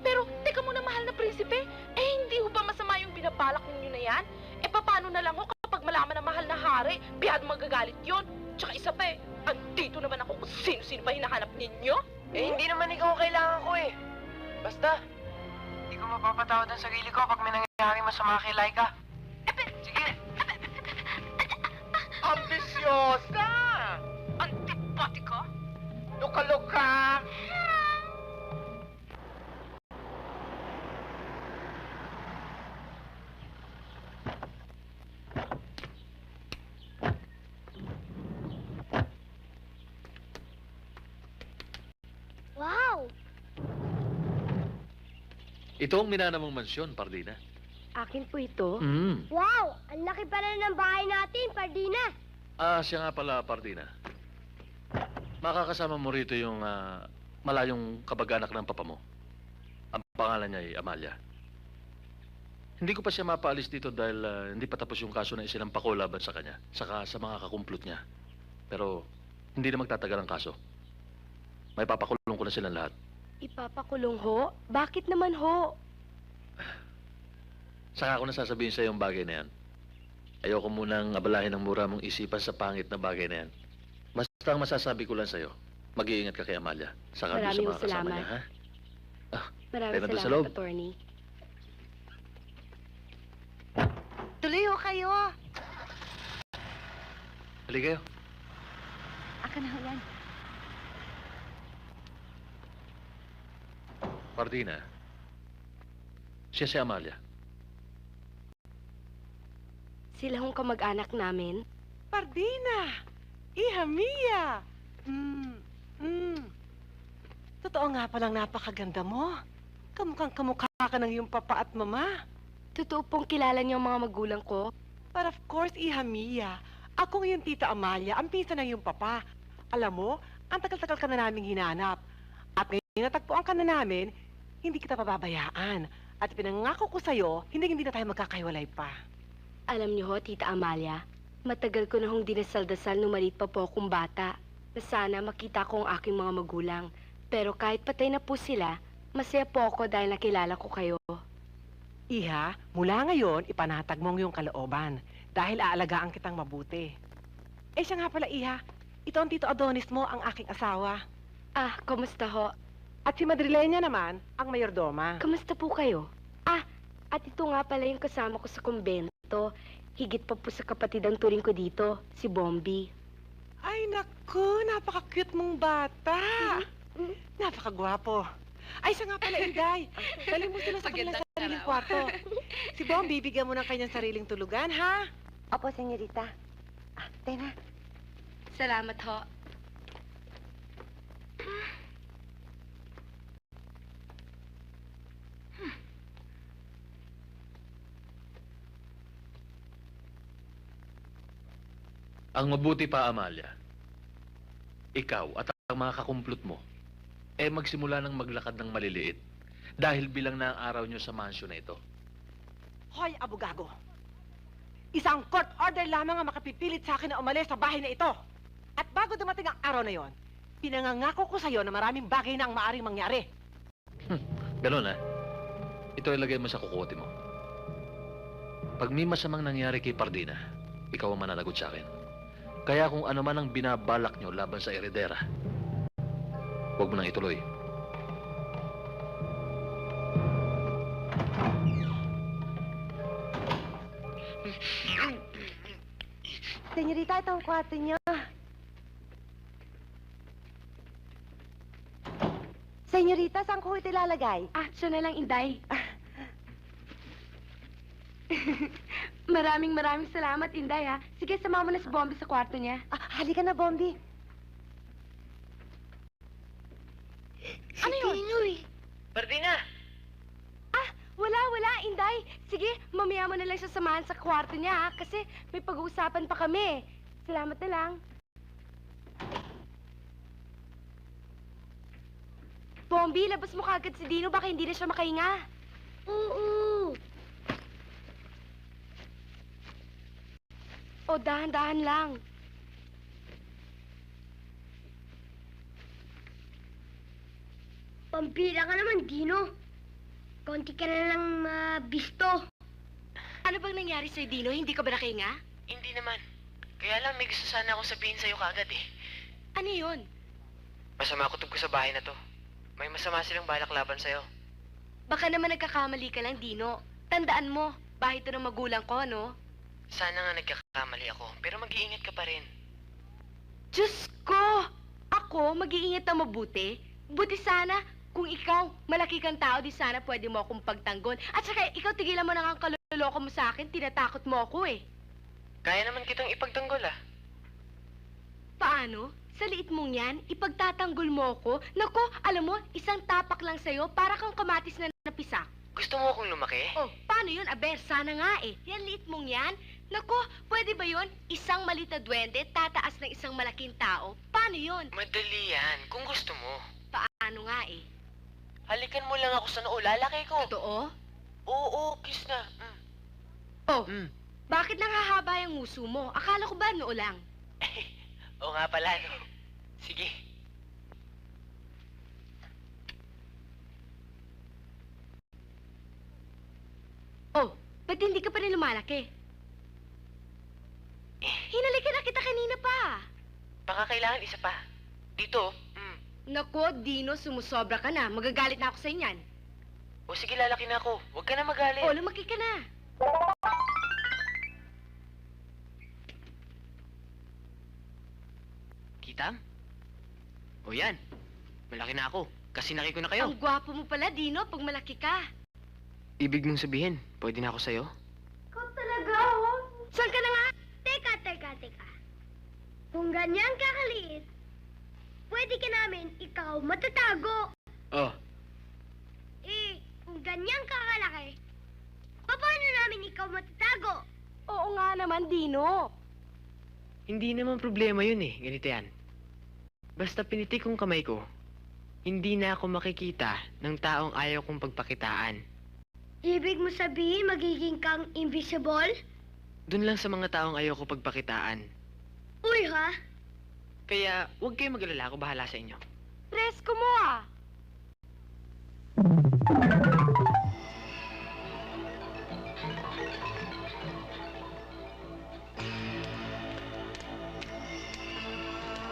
Pero, teka muna, mahal na prinsipe. Hindi ho ba masama yung binabalak ninyo na yan? Paano na lang ho kapag malaman ng mahal na hari, bihad magagalit yun. Tsaka isa pa andito naman ako kung sino-sino pa hinahanap ninyo. Hindi naman ikaw ang kailangan ko eh. Basta, hindi ko mapapatawad ang sarili ko pag may nangyayari masama kay Laika. Sige. Ambisyosa! Antipatiko? Luka-luka! Wow! Ito ang minana mong mansyon, Pardina. Akin po ito. Wow! Ang laki pala ng bahay natin, Pardina. Siya nga pala, Pardina. Makakasama mo rito yung malayong kabag-anak ng papa mo. Ang pangalan niya ay Amalia. Hindi ko pa siya mapaalis dito dahil hindi pa tapos yung kaso na isinampa ko laban sa kanya, saka sa mga kakumplot niya. Pero hindi na magtatagal ang kaso. May papakulong ko na silang lahat. Ipapakulong ho? Bakit naman ho? Saka ako nasasabihin sa yung bagay na yan. Ayoko munang abalahin ng mura mong isipan sa pangit na bagay na yan. Basta ang masasabi ko lang sa'yo, mag-iingat ka kay Amalia. Saka doon sa Maraming mga kasama salamat. niya, ha? Maraming Tayo na doon sa salamat, loob. attorney. Tuloy ho kayo. Halika kayo. Aka na yan. Pardina, siya si Amalia. Sila hong kamag-anak namin. Pardina! Iha Mia! Totoo nga palang napakaganda mo. Kamukhang kamukha ka ng iyong papa at mama. Totoo pong kilala niyo ang mga magulang ko. But of course, Iha Mia, ako ngayon Tita Amalia, ang pinsan ng iyong papa. Alam mo, ang tagal-tagal ka na naming hinanap. At ngayon natagpuan ka na namin, hindi kita pababayaan. At pinangako ko sa'yo, hindi na tayo magkakahiwalay pa. Alam niyo ho, Tita Amalia, matagal ko na hong dinasal-dasal nung maliit pa po akong bata na sana makita ko ang aking mga magulang. Pero kahit patay na po sila, masaya po ako dahil nakilala ko kayo. Iha, mula ngayon, ipanatag mo ang iyong kalooban dahil aalagaan kitang mabuti. Eh siya nga pala, Iha, ito ang Tito Adonis mo, ang aking asawa. Kamusta ho? At si Madrilena naman, ang mayordoma. Kamusta po kayo? At ito nga pala yung kasama ko sa kumbento. Higit pa po sa kapatid ang turing ko dito, si Bombi. Ay, naku, napaka-cute mong bata. Napakagwapo. Ay, siya nga pala, Inday. Dali mo sila sa kanilang sariling kwarto. Si Bombi, bigyan mo ng kanyang sariling tulugan, ha? Opo, senyorita. Tayo na. Salamat ho. Ang mabuti pa, Amalia, ikaw at ang mga kakumplot mo, magsimula ng maglakad ng maliliit dahil bilang na ang araw nyo sa mansyon na ito. Hoy, abogago. Isang court order lamang ang makapipilit sa akin na umalis sa bahay na ito. At bago dumating ang araw na yon, pinangangako ko sa'yo na maraming bagay na ang maaring mangyari. Ganun, ha? Ito ilagay mo sa kukote mo. Pag may masamang nangyari kay Pardina, ikaw ang mananagot sa akin. Kaya kung ano man ang binabalak nyo laban sa Heredera, huwag mo nang ituloy. Senyorita, ito ang kwarto niyo. Senyorita, saan ko ito ilalagay? Siya na lang, Inday. Maraming salamat, Inday, ha. Sige, sama mo na si Bombi sa kwarto niya. Halika na, Bombi. Ano yun? Pardina! Wala, Inday. Sige, mamaya mo na lang siya samahan sa kwarto niya, ha? Kasi may pag-uusapan pa kami. Salamat na lang. Bombi, labas mo kagad si Dino. Baka hindi na siya makahinga. Oo. O, dahan-dahan lang. Pampira ka naman, Dino. Konti ka na lang mabisto. Ano bang nangyari sa'yo, Dino? Hindi ka ba nakahinga? Hindi naman. Kaya lang may gusto sana akong sabihin sa'yo kagad eh. Ano yun? Masama kutob ko sa bahay na to. May masama silang balak laban sa'yo. Baka naman nagkakamali ka lang, Dino. Tandaan mo, bahay to ng magulang ko, no? Sana nga nagkakamali ako, pero mag-iingat ka pa rin. Diyos ko! Ako, mag-iingat na mabuti. Buti sana, kung ikaw, malaki kang tao, di sana pwede mo akong pagtanggol. At saka, ikaw tigilan mo na ang kaluloko mo sa akin, tinatakot mo ako eh. Kaya naman kitang ipagtanggol ah. Paano? Sa liit mong yan, ipagtatanggol mo ako? Nako, alam mo, isang tapak lang sa'yo, para kang kamatis na napisak. Gusto mo akong lumaki? Oh, paano yun? Aber, sana nga eh. Yan liit mong yan? Nako, pwede ba yun? Isang maliit na duwende, tataas ng isang malaking tao? Paano yun? Madali yan, kung gusto mo. Paano nga eh? Halikan mo lang ako sa noo, lalaki ko. Totoo? Oo, kiss na. Oh, bakit nanghahaba yung nguso mo? Akala ko ba noo lang? Oo nga pala, no? Sige. Oh, ba't hindi ka pa rin lumalaki? Hinalikan na kita kanina pa. Baka kailangan isa pa. Dito, Nako, Dino, sumusobra ka na. Magagalit na ako sa inyan. O sige, lalaki na ako. Huwag ka na magalit. Oh, lumaki ka na. Kitam? O yan. Malaki na ako. Kasi naki ko na kayo. Ang gwapo mo pala, Dino, pag malaki ka. Ibig mong sabihin, pwede na ako sa'yo? Ikaw talaga, oh. Saan ka na nga? Teka. Kung ganyan ka kaliit, pwede ka namin ikaw matatago. Oh, Kung ganyan ka kalaki, paano namin ikaw matatago? Oo nga naman, Dino. Hindi naman problema yun eh. Ganito yan. Basta pinitik kong kamay ko, hindi na ako makikita ng taong ayaw kong pagpakitaan. Ibig mo sabihin magiging kang invisible? Doon lang sa mga taong ayaw ko pagpakitaan. Uy, ha? Kaya huwag kayong mag-alala, ako bahala sa inyo. Presko mo, ah.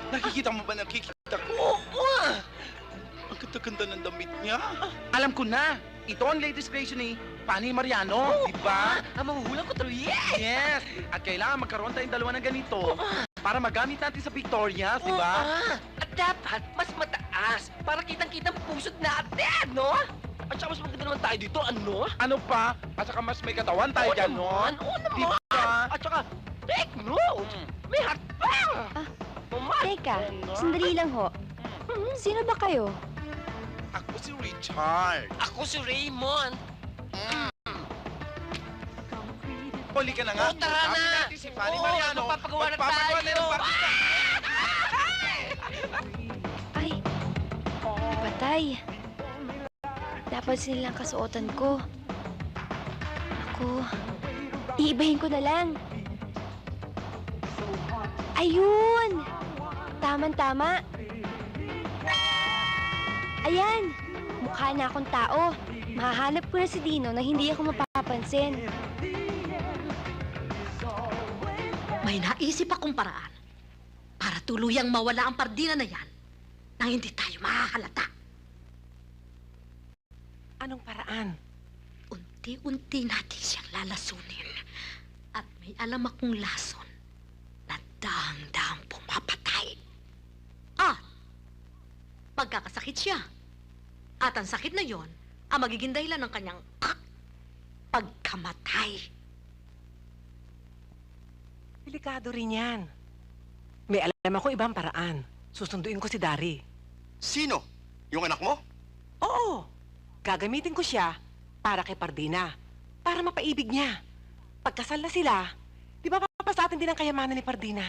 Nakikita mo ba nakikita ko? Oo! Ang ganda-ganda ng damit niya. Alam ko na! Ito ang latest creation ni Fanny Mariano, di ba? Ang mahuhulang ko tuloy, Yes! At kailangan magkaroon tayong dalawa ng ganito para magamit natin sa Victorias, di ba? At dapat, mas mataas para kitang-kita ang pusod natin, no? At saka mas maganda naman tayo dito, ano? Ano pa? At saka mas may katawan tayo ganon. Oo Di naman! ba? At saka, take note! May hatbang! Teka, sandali lang ho. Sino ba kayo? Ako si Richard. Ako si Raymond! Huli ka na nga. Oo, tara Sabi na. natin si Fanny Oo, Mariano. magpapagawa na magpapagawa tayo. ng barista. Ay, patay. Dapat silang kasuotan ko. Ako, iibahin ko na lang. Ayun! Tama. Ayan! Mukha na akong tao. Mahahanap ko na si Dino na hindi ako mapapansin. May naisip akong paraan para tuluyang mawala ang pardina na yan nang hindi tayo mahahalata. Anong paraan? Unti-unti natin siyang lalasunin. At may alam akong lason na dahang-dahang pumapatay. At pagkakasakit siya. At ang sakit na yon ang magiging dahilan ng kanyang pagkamatay. Delikado rin yan. May alam ako ibang paraan. Susunduin ko si Dari. Sino? Yung anak mo? Oo. Gagamitin ko siya para kay Pardina. Para mapaibig niya. Pagkasal na sila, di ba papasatin din ang kayamanan ni Pardina?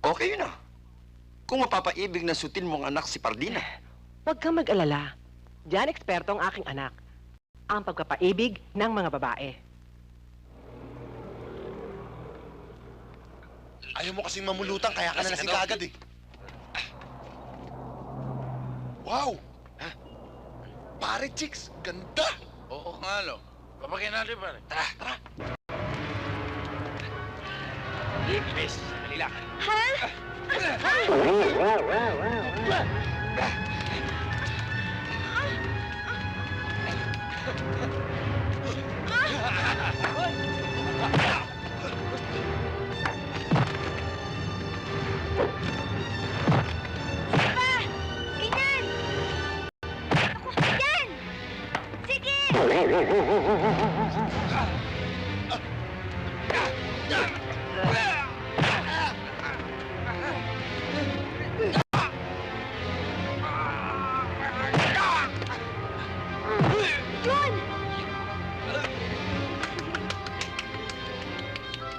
Okay yun ah. Kung mapapaibig na sutin mong anak si Pardina. Huwag kang mag-alala. Diyan eksperto ang aking anak. Ang pagpapaibig ng mga babae. Ayaw mo kasing mamulutan, kaya ka na lasing kaagad eh. Wow! Pare, chicks, ganda! Oo nga, lo. Papakita natin, pare. Tara! Miss, halila.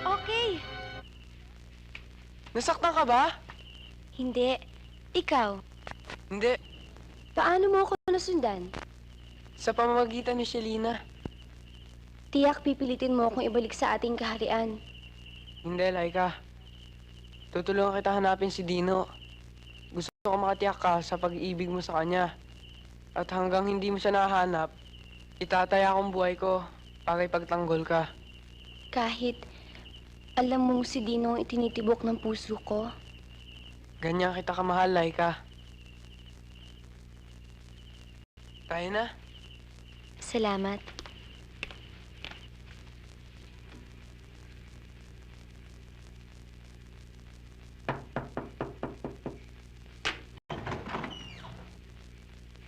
Okay. Nasaktan ka ba? Hindi. Ikaw, Hindi. paano mo ako nasundan? Sa pamamagitan ni Shelina. Tiyak pipilitin mo akong ibalik sa ating kaharian. Hindi, Laika. Tutulungan kita hanapin si Dino. Gusto ko makatiyak ka sa pag-ibig mo sa kanya. At hanggang hindi mo siya nahanap, itataya akong buhay ko para ipagtanggol ka. Kahit alam mong si Dino ang itinitibok ng puso ko. Ganyan kita kamahal, Laika. Tayo na. Salamat.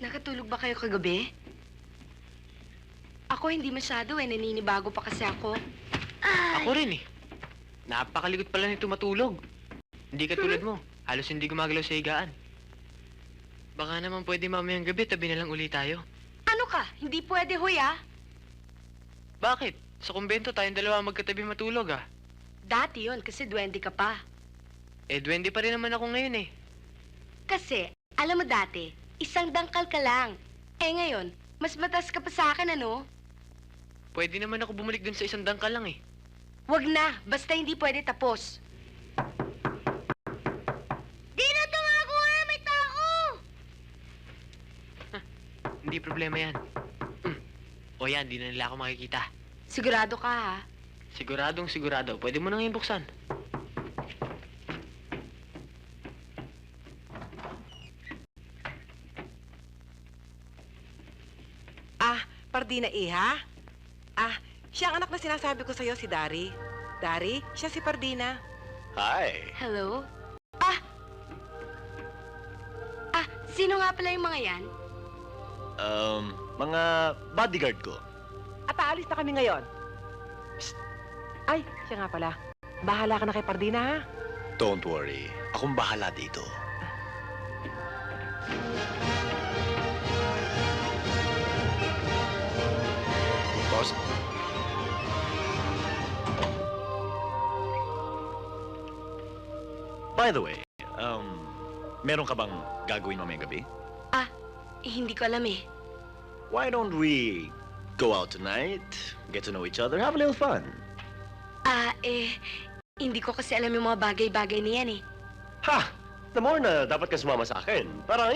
Nakatulog ba kayo kagabi? Ako hindi masyado naninibago pa kasi ako. Ako rin eh. Napakaligot pala nito matulog. Hindi katulad mo. Halos hindi gumagalaw sa higaan. Baka naman pwede mamayang gabi, tabi na lang uli tayo. Ano ka? Hindi pwede, Hoy, ah. Bakit? Sa kumbento tayong dalawa magkatabi matulog ah. Dati yon kasi duwende ka pa. Eh, duwende pa rin naman ako ngayon eh. Kasi, alam mo dati, isang dangkal ka lang. Eh ngayon, mas matas ka pa sa akin, ano? Pwede naman ako bumalik dun sa isang dangkal lang eh. Wag na, basta hindi pwede tapos. Di na tumago nga, may tao! Hindi problema yan. O yan, di na nila ako makikita. Sigurado ka, ha? Siguradong sigurado. Pwede mo nang ibuksan. Pardina Iha? Siya ang anak na sinasabi ko sa'yo, si Dari. Dari, siya si Pardina. Hi. Hello? Sino nga pala yung mga yan? Mga bodyguard ko. At aalis na kami ngayon. Psst. Ay, siya nga pala. Bahala ka na kay Pardina, ha? Don't worry. Akong bahala dito. Boss? By the way, meron ka bang gagawin mamayang gabi? Hindi ko alam eh. Why don't we go out tonight, get to know each other, have a little fun? Hindi ko kasi alam yung mga bagay-bagay na yan eh. Ha! The more na dapat ka sumama sa akin. Para,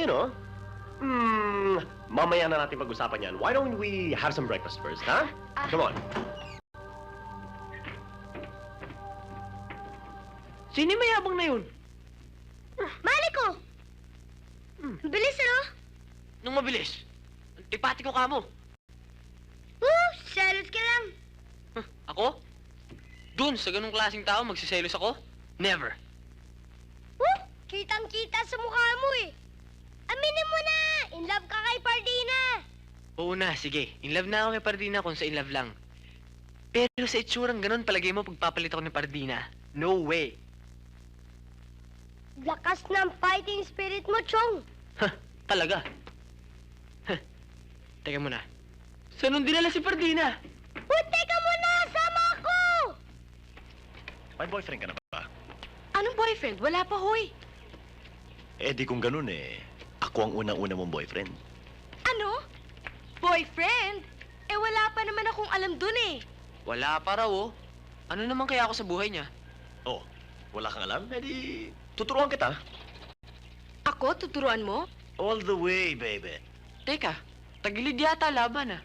mamaya na natin pag-usapan yan. Why don't we have some breakfast first, ha? Come on. Sino yung mayabang na yun? Maliko! Bilis, ano? Nung mabilis. Antipati ko ka mo. Selos ka lang. Ako? Dun, sa ganung klaseng tao, magsiselos ako? Never. Kitang-kita sa mukha mo eh. Aminin mo na! In love ka kay Pardina! Oo na, sige. In love na ako kay Pardina kung sa in love lang. Pero sa itsurang ganun, palagay mo pagpapalit ako ni Pardina. No way. Lakas ng fighting spirit mo, Chong. Talaga? Teka muna. Saan nung dinala si Pardina? Teka muna! Sama ako! May boyfriend ka na ba? Anong boyfriend? Wala pa, hoy. Eh, di kung ganun ako ang unang-una mong boyfriend. Ano? Boyfriend? Wala pa naman akong alam dun eh. Wala pa raw, oh. Ano naman kaya ako sa buhay niya? Oh, wala kang alam? Eh di, tuturuan kita. Ako? Tuturuan mo? All the way, baby. Teka, tagilid yata laban, ah.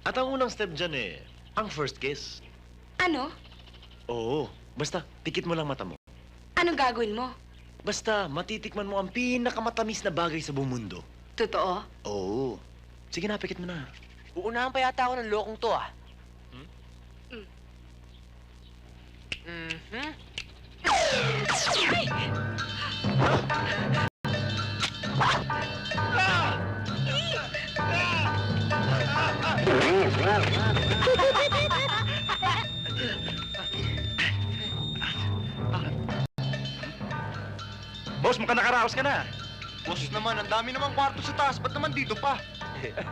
At ang unang step dyan ang first kiss. Ano? Oo, basta pikit mo lang mata mo. Anong gagawin mo? Basta matitikman mo ang pinakamatamis na bagay sa buong mundo. Totoo? Oo. Sige na, pikit mo na. Uunahan pa yata ako ng lokong to, ah. Boss, mukhang nakaraos ka na. Boss naman, ang dami namang kwarto sa taas. Ba't naman dito pa?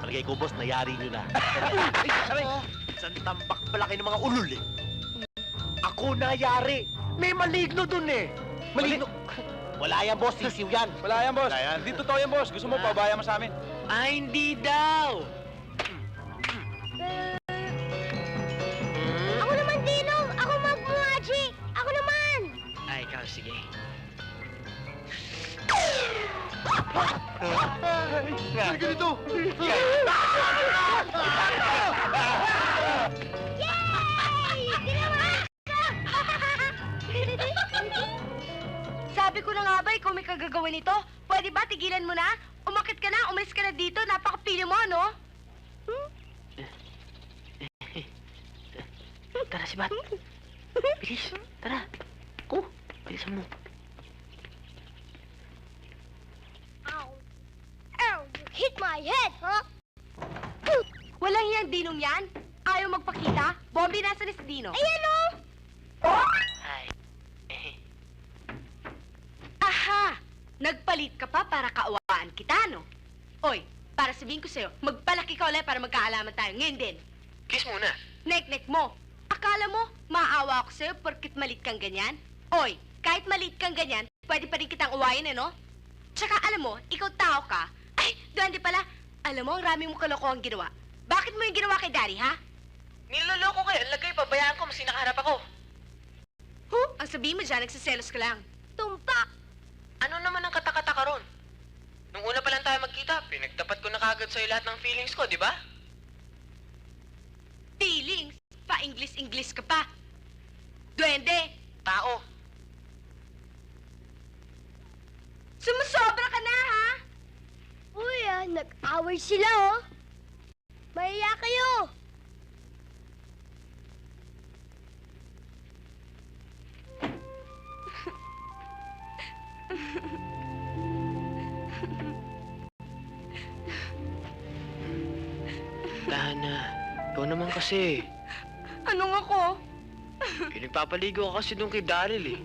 Palagay ko, boss, nayari nyo na. Isang tambak pala kayo ng mga ulul Ako nayari. May maligno dun Maligno? Wala yan, boss. Sisiw yan. Wala yan, boss. Hindi totoo yan, boss. Gusto mo, pabaya mo sa amin. Ay, hindi daw! Ako naman, Dinong! Ako mag-magic! Ako naman! Ay, ikaw, sige. Ay, ganito! Yay! Ginawa ka! Sabi ko na nga ba, ikaw may kagagawa nito? Pwede ba tigilan mo na? Umakit ka na, umalis ka na dito. Napakapili mo, ano? Tara, si Bat. Bilis, tara. Ko, bilisan mo. Ow! Ow! You hit my head, huh? Walang yan, Dinong yan. Ayaw magpakita. Bombi, nasa ni si Dino. Ayan o! Ay. Aha! Nagpalit ka pa para kaawaan kita, no? Oy, para sabihin ko sa'yo, magpalaki ka ulit para magkaalaman tayo. Ngayon din. Kiss muna. Nek-nek mo. Akala mo, maawa ako sa'yo porkit malit kang ganyan? Oy, kahit malit kang ganyan, pwede pa rin kitang uwayin, no? Tsaka alam mo, ikaw tao ka. Ay, duwende pala. Alam mo, ang rami mong kalokohan ginawa. Bakit mo yung ginawa kay Daddy, ha? Niloloko ko yan. Lagay, pabayaan ko, mas nakaharap ako. Ang sabihin mo dyan, nagsiselos ka lang. Tumpak! Ano naman ang katakata ka ron? Nung una pa lang tayo magkita, pinagtapat ko na kagad sa'yo lahat ng feelings ko, di ba? Feelings? Pa-English-English ka pa. Duwende! Tao. Sumusobra ka na, ha? Uy, nag-away sila, oh. Mahiya kayo. Dana, ikaw naman kasi. Anong ako? Nagpapaligo ka kasi doon kay Daryl, eh.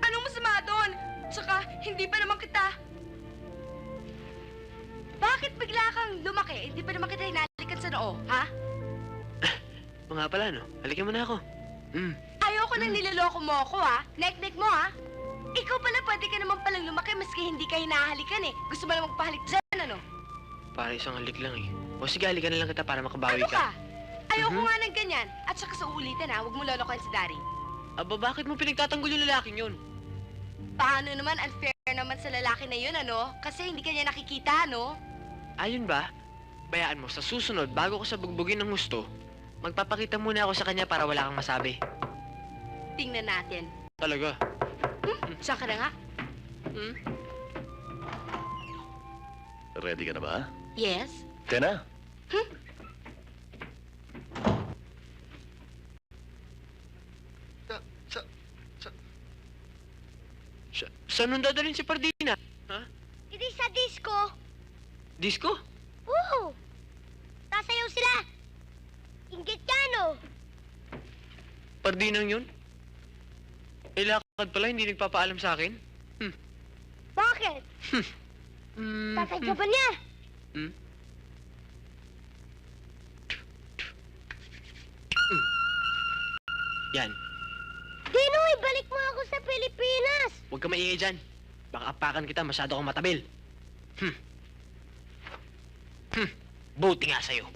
Anong masama doon? Tsaka, hindi pa naman kita. Bakit bigla kang lumaki? Hindi pa naman kita hinalikan sa noo, ha? O nga pala, no? Halikan mo na ako. Ayoko na niloloko mo ako, ha? Nek-nek mo, ha? Ikaw pala, pwede ka naman palang lumaki maski hindi ka hinahalikan, eh. Gusto mo lang magpahalik dyan, ano? Para isang halik lang, eh. O sige, halikan na lang kita para makabawi Ano ka? Ayoko nga ng ganyan. At saka sa uulitin ha, huwag mo lolokohin si Dari. Aba, bakit mo pinagtatanggol yung lalaking yun? Paano naman, unfair naman sa lalaki na yun, ano? Kasi hindi kanya nakikita, ano? Ayun ba? Bayaan mo, sa susunod, bago ko sa bugbugin ng gusto, magpapakita muna ako sa kanya para wala kang masabi. Tingnan natin. Talaga? Siya ka na nga? Ready ka na ba? Yes? Tena? Saan nung dadalhin si Pardina? Hindi sa disco. Disco? Woo! Sasayaw sila. Inggit ka, no? Pardinang yun? Eh, lakad pala, hindi nagpapaalam sa akin? Bakit? Tatay ka ba niya? Yan. Dino, ibalik mo ako sa Pilipinas. Huwag ka maingay dyan. Baka apakan kita, masyado akong matabil. Buti nga sa'yo.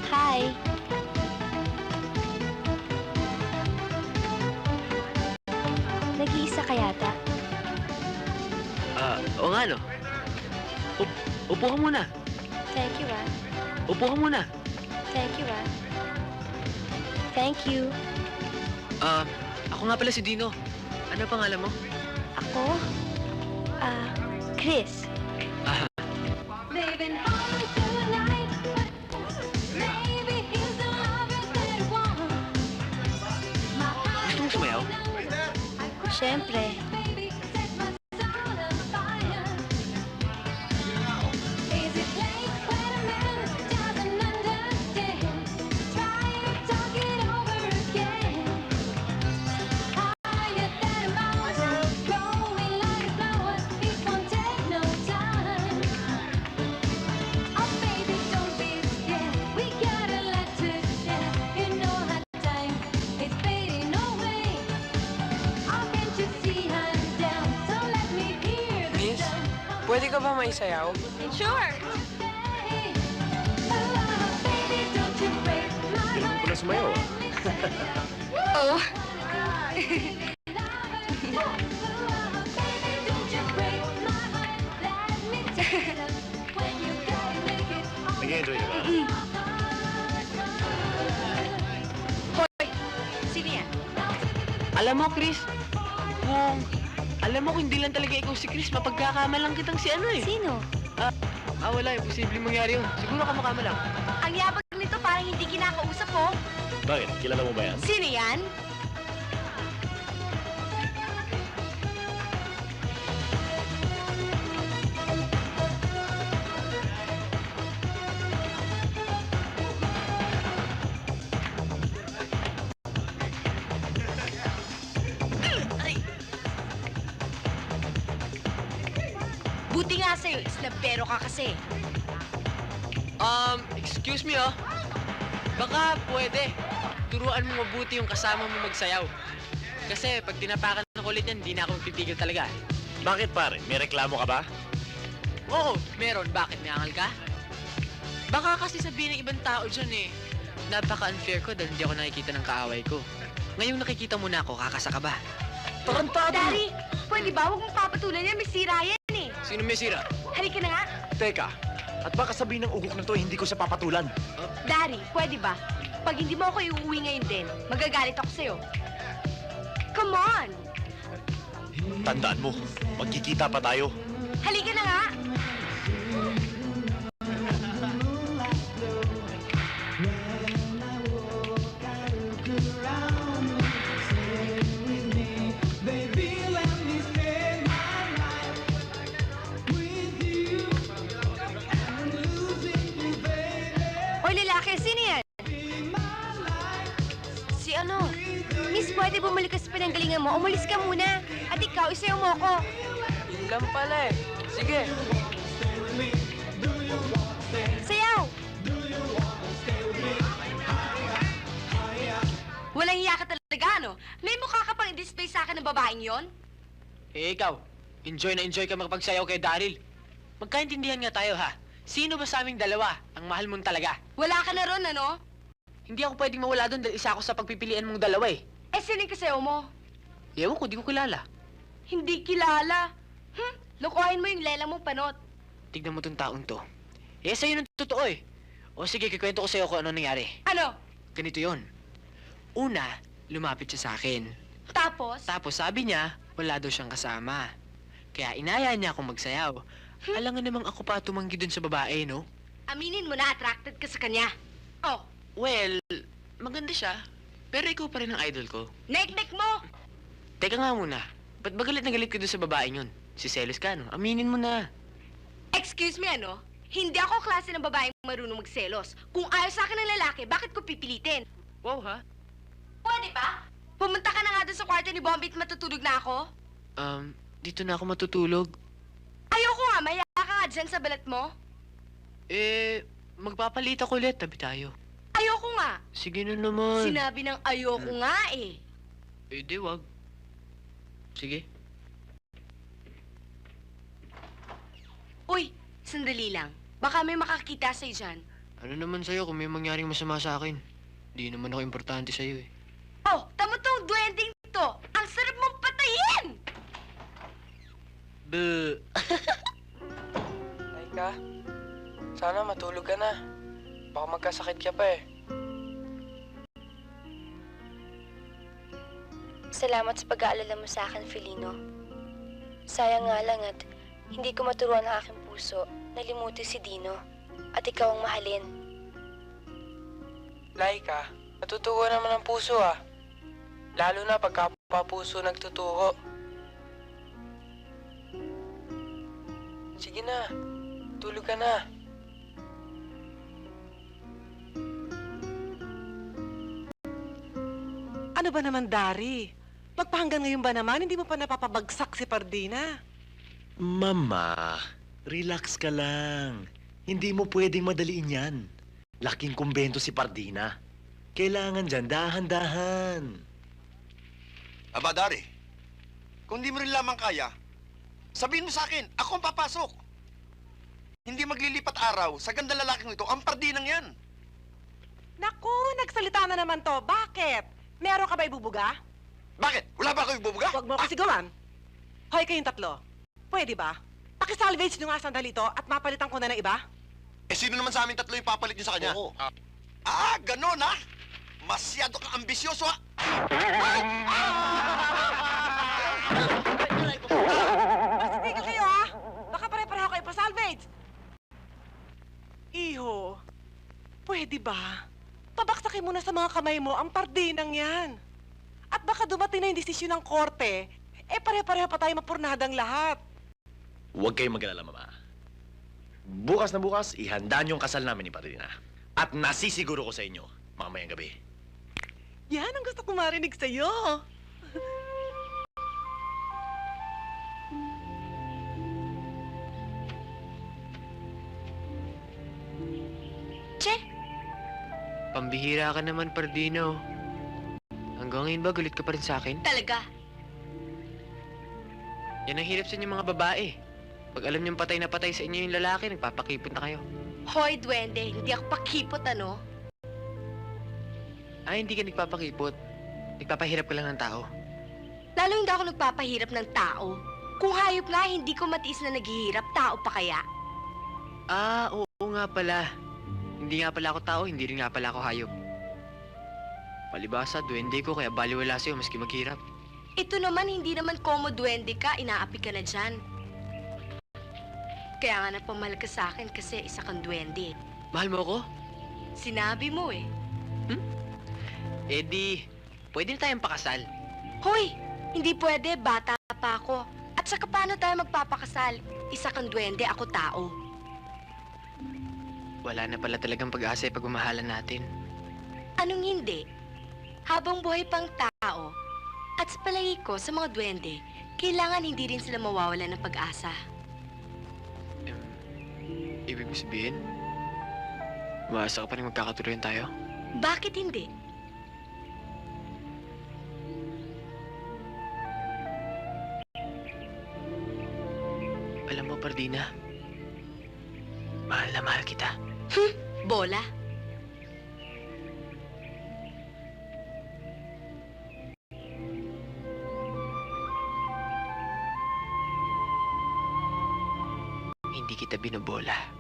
Hi. Nag-iisa ka yata? Oo nga, no? Upo ka muna. Thank you, ah. Upo ka muna. Thank you, ah. Thank you. Ako nga pala si Dino. Ano pangalan mo? Ako? Chris. Gusto mong sumayaw? Siyempre. Miss, pwede ka ba maisayaw? Sure! Galing ko na sumayaw, ah. Oh. Nag-enjoy ka ba? Hoy! Sino yan? Alam mo, Chris, alam mo kung hindi lang talaga ikaw si Chris, mapagkakamalang kitang si ano eh. Sino? Wala, imposibleng mangyari yun. Siguro kamukama lang. Ang yabag nito parang hindi kinakausap, oh. Bakit? Kilala mo ba yan? Sino yan? Buti nga sa'yo, islabero ka kasi. Excuse me, oh. Baka pwede. Turuan mo mabuti yung kasama mo magsayaw. Kasi pag tinapakan ng kulit yan, hindi na ako magpipigil talaga. Bakit pare? May reklamo ka ba? Oo, meron. Bakit? May angal ka? Baka kasi sabihin ng ibang tao dyan eh. Napaka-unfair ko dahil hindi ako nakikita ng kaaway ko. Ngayong nakikita mo na ako, kakasa ka ba? Daddy! Pwede ba? Huwag mong papatulan yan. May sira yan eh. Sino may sira? Halika na nga. Teka, at baka sabihin ng ugok na to, hindi ko siya papatulan. Dari, pwede ba? Pag hindi mo ako iuwi ngayon din, magagalit ako sa'yo. Come on! Tandaan mo, magkikita pa tayo. Halika na nga! Hoy, lalaki, sino yan? Si ano? Miss, pwede bumalik ka sa pinanggalingan mo. Umalis ka muna. At ikaw, isayaw mo ako. Yun lang pala eh. Sige. Sayaw! Walang iya ka talaga, ano? May mukha ka pang i-display sa akin ng babaeng yon? Eh, ikaw. Enjoy na enjoy ka makapagsayaw kay Daryl. Magkaintindihan nga tayo, ha? Sino ba sa aming dalawa ang mahal mong talaga? Wala ka na ron, ano? Hindi ako pwedeng mawala doon dahil isa ako sa pagpipilian mong dalawa eh. Eh, sino yung kasayaw mo? Ewan ko, di ko kilala. Hindi kilala. Lokohin mo yung lela mong panot. Tignan mo tong taong to. Eh, sa'yo nang totoo eh. O sige, kikwento ko sa'yo kung ano nangyari. Ano? Ganito yon. Una, lumapit siya sa akin. Tapos? Tapos sabi niya, wala daw siyang kasama. Kaya inaya niya akong magsayaw. Alam nga namang ako pa tumanggi dun sa babae, no? Aminin mo na attracted ka sa kanya. Oh, Well, maganda siya. Pero ikaw pa rin ang idol ko. nek-nek mo! Teka nga muna, ba't ba galit na galit ka dun sa babaeng yun? Si Celos ka, no? Aminin mo na. Excuse me, ano? Hindi ako klase ng babaeng marunong magselos. Kung ayaw sa akin ng lalaki, bakit ko pipilitin? Wow, ha? Pwede ba? Pumunta ka na nga doon sa kwarto ni Bombit, matutulog na ako. Dito na ako matutulog. Ayoko nga, maya ka nga dyan sa balat mo. Eh, magpapalit ako ulit. Tabi tayo. Ayoko nga. Sige na naman. Sinabi ng ayoko nga eh. Eh, di wag. Sige. Uy, sandali lang. Baka may makakita sa'yo dyan. Ano naman sa'yo kung may mangyaring masama sa akin? Di naman ako importante sa'yo eh. Oh, tamo tong duwending to. Ang sarap mong patayin! Buh! Laika, sana matulog ka na. Baka magkasakit ka pa eh. Salamat sa pag-aalala mo sa akin, Felino. Sayang nga lang at hindi ko maturuan ang aking puso na limutin si Dino at ikaw ang mahalin. Laika, natutuwa naman ang puso ah. Lalo na pagka puso nagtuturo. Sige na, tulog ka na. Ano ba naman, Dari? Magpahanggang ngayon ba naman, hindi mo pa napapabagsak si Pardina? Mama, relax ka lang. Hindi mo pwedeng madaliin yan. Laking kumbento si Pardina. Kailangan dyan dahan-dahan. Aba, Dari, kung di mo rin lamang kaya, sabihin mo sa akin, ako ang papasok. Hindi maglilipat araw sa ganda lalaking ito, ang Pardinang yan. Naku, nagsalita na naman to. Bakit? Meron ka ba ibubuga? Bakit? Wala ba ako ibubuga? Huwag mo ako sigawan. Hoy, kayong tatlo. Pwede ba? Pakisalvage nyo nga sandali to at mapalitan ko na ng iba? Eh, sino naman sa amin tatlo yung papalit niyo sa kanya? Oo. Ganon ha? Masyado ka ambisyoso ha? Mastigil kayo ha? Baka pare-pareho kayo pa-salvage. Iho, pwede ba? Pabaksakin mo na sa mga kamay mo ang Pardinang yan. At baka dumating na yung desisyon ng korte, eh pare-pareho pa tayo mapurnadang lahat. Huwag kayong mag-alala, Mama. Bukas na bukas, ihanda niyo ang kasal namin ni Pardina. At nasisiguro ko sa inyo, mamayang gabi. Yan ang gusto kong marinig sa'yo. Che, Pambihira ka naman, Pardino. Hanggang ngayon ba galit ka pa rin sa akin? talaga. Yan ang hirap sa inyo mga babae. Pag alam niyong patay na patay sa inyo yung lalaki, nagpapakipot na kayo. Hoy, duwende, hindi ako pakipot, ano? Hindi ka nagpapakipot. Nagpapahirap ka lang ng tao. Lalo hindi ako nagpapahirap ng tao. Kung hayop nga, hindi ko matiis na naghihirap, tao pa kaya? Ah, oo nga pala. Hindi nga pala ako tao, hindi rin nga pala ako hayop. Palibasa, duwende ko, kaya baliwala sa'yo maski maghirap. Ito naman, hindi naman komo duwende ka, inaapi ka na dyan. Kaya nga napamahal ka sa akin kasi isa kang duwende. Mahal mo ako? Sinabi mo eh. Eh di, pwede na tayong pakasal. Hoy, hindi pwede, bata pa ako. At saka paano tayo magpapakasal? Isa kang duwende, ako tao. Wala na pala talagang pag-asa yung pagmamahalan natin. Anong hindi? Habang buhay pang tao, at sa palagi ko sa mga duwende, kailangan hindi rin sila mawawala ng pag-asa. Ibig mo sabihin, umaasa ka pa rin magkakatuloyan tayo? Bakit hindi? Alam mo, Pardina, mahal na mahal kita. Bola? Hindi kita binobola.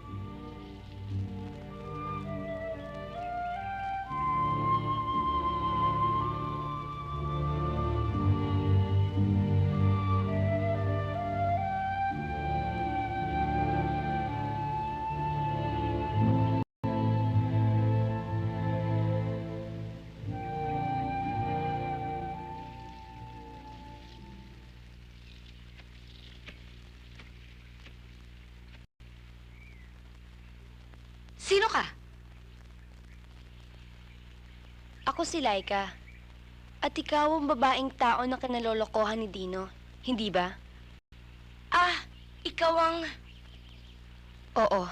Sino ka? Ako si Laika. At ikaw ang babaeng tao na kinalolokohan ni Dino, hindi ba? Ah, ikaw ang... Oo.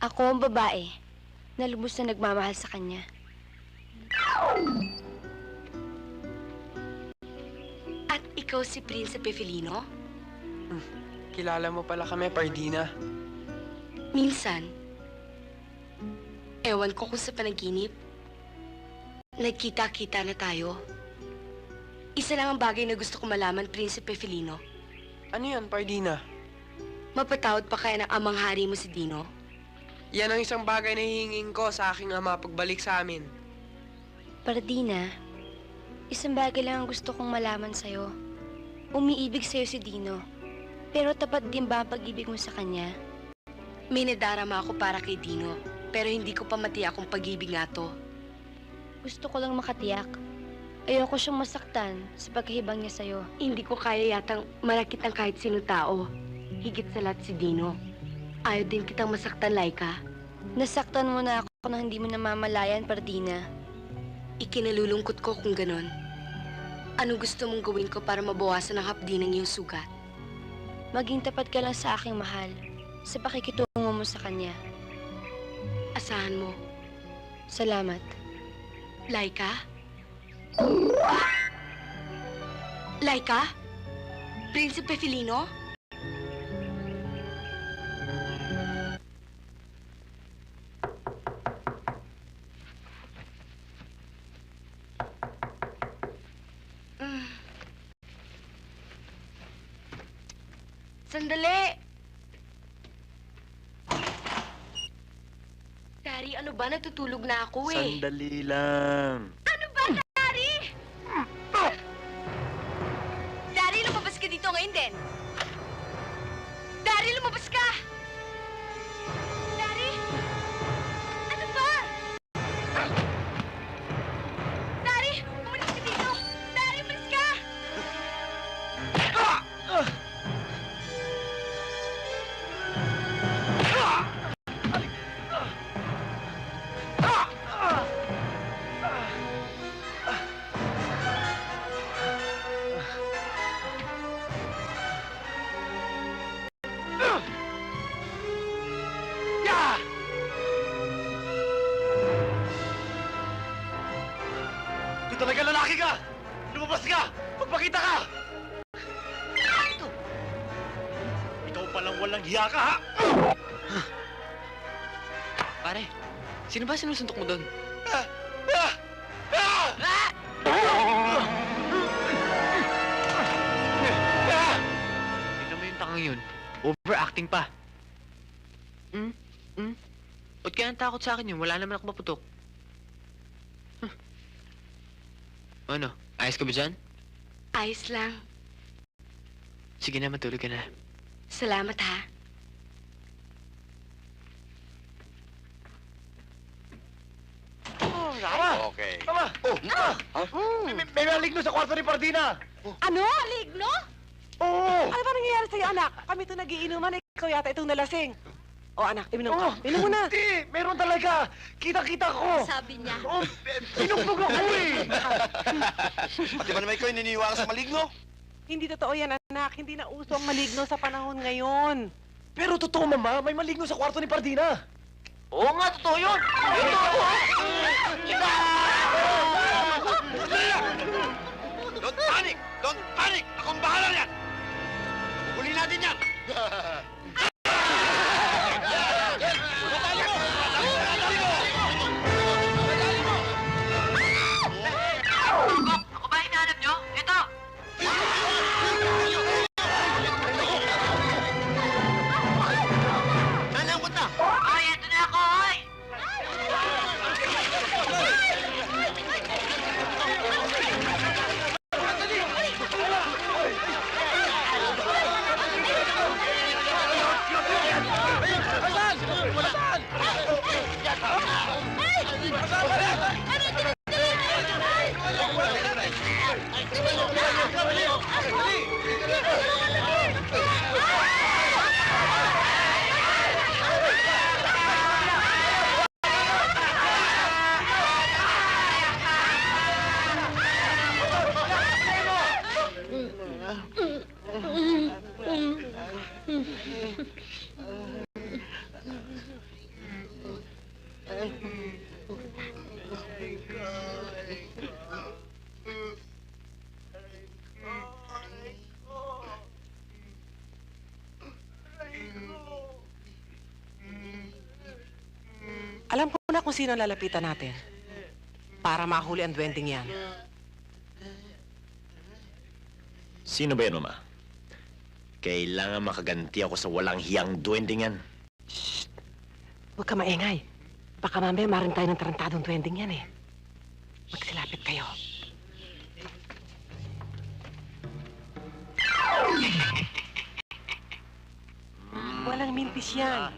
Ako ang babae na lubos na nagmamahal sa kanya. At ikaw si Prinsipe Felino? Kilala mo pala kami, Pardina. Minsan, ewan ko kung sa panaginip, nagkita-kita na tayo. Isa lang ang bagay na gusto ko malaman, Prinsipe Felino. Ano yan, Pardina? Mapatawad pa kaya ng amang hari mo si Dino? Yan ang isang bagay na hihingin ko sa aking ama pagbalik sa amin. Pardina, isang bagay lang ang gusto kong malaman sa'yo. Umiibig sa'yo si Dino. Pero tapat din ba ang pag-ibig mo sa kanya? May nadarama ako para kay Dino, pero hindi ko pa matiyak kung pag-ibig nga to. Gusto ko lang makatiyak. Ayoko siyang masaktan sa paghihibang niya sa'yo. Hindi ko kaya yatang malakit ang kahit sino tao. Higit sa lahat si Dino. Ayaw din kitang masaktan, Laika. Nasaktan mo na ako na hindi mo namamalayan, Pardina. Ikinalulungkot ko kung ganon. Anong gusto mong gawin ko para mabawasan ang hapdi ng iyong sugat? Maging tapat ka lang sa aking mahal, sa pakikitungo mo sa kanya. Asahan mo. Salamat. Laika? Laika? Prinsipe Felino? Sandali! Dari, ano ba? Natutulog na ako eh. Sandali lang. Ano ba, Dari? Dari, lumabas ka dito ngayon din. Dari, lumabas ka! Dari? Ano ba? Dari, umalis ka dito! Dari, umalis ka! Kung talaga lalaki ka, lumabas ka! Magpakita ka! Ikaw palang walang hiya ka, ha? Pare, sino ba sinusuntok mo doon? yun. Overacting pa. Ba't kaya ang takot sa akin yun? Wala naman ako maputok. Ano? Ayos ka ba dyan? Ayos lang. Sige na, matulog ka na. Salamat ha. Okay. Tama! May maligno sa kwarto ni Pardina! Ano? Maligno? Oo! Ano ba nangyayari sa'yo, anak? Kami ito nagiinuman, ikaw yata itong nalasing. O anak, inom ka. Inom mo na. Hindi! Meron talaga! Kita-kita ko! Sabi niya. Oh, pinugbog ako eh! Pati ba naman ikaw naniniwala sa maligno? Hindi totoo yan, anak. Hindi na uso ang maligno sa panahon ngayon. Pero totoo, Mama, may maligno sa kwarto ni Pardina! Oo nga, totoo yun! Don't panic! Don't panic! Akong bahala yan! Huli natin yan! Ako ba hinahanap nyo? Ito! Nalangkot na! Ay, eto na ako, oy! Alam ko na kung sino ang lalapitan natin. Para mahuli ang duwending yan. Sino ba yan, Mama? Kailangan makaganti ako sa walang hiyang duwending yan. Huwag ka maingay. Baka mamaya marin tayo ng tarantadong duwending yan eh. Magsilapit kayo. Walang mintis yan.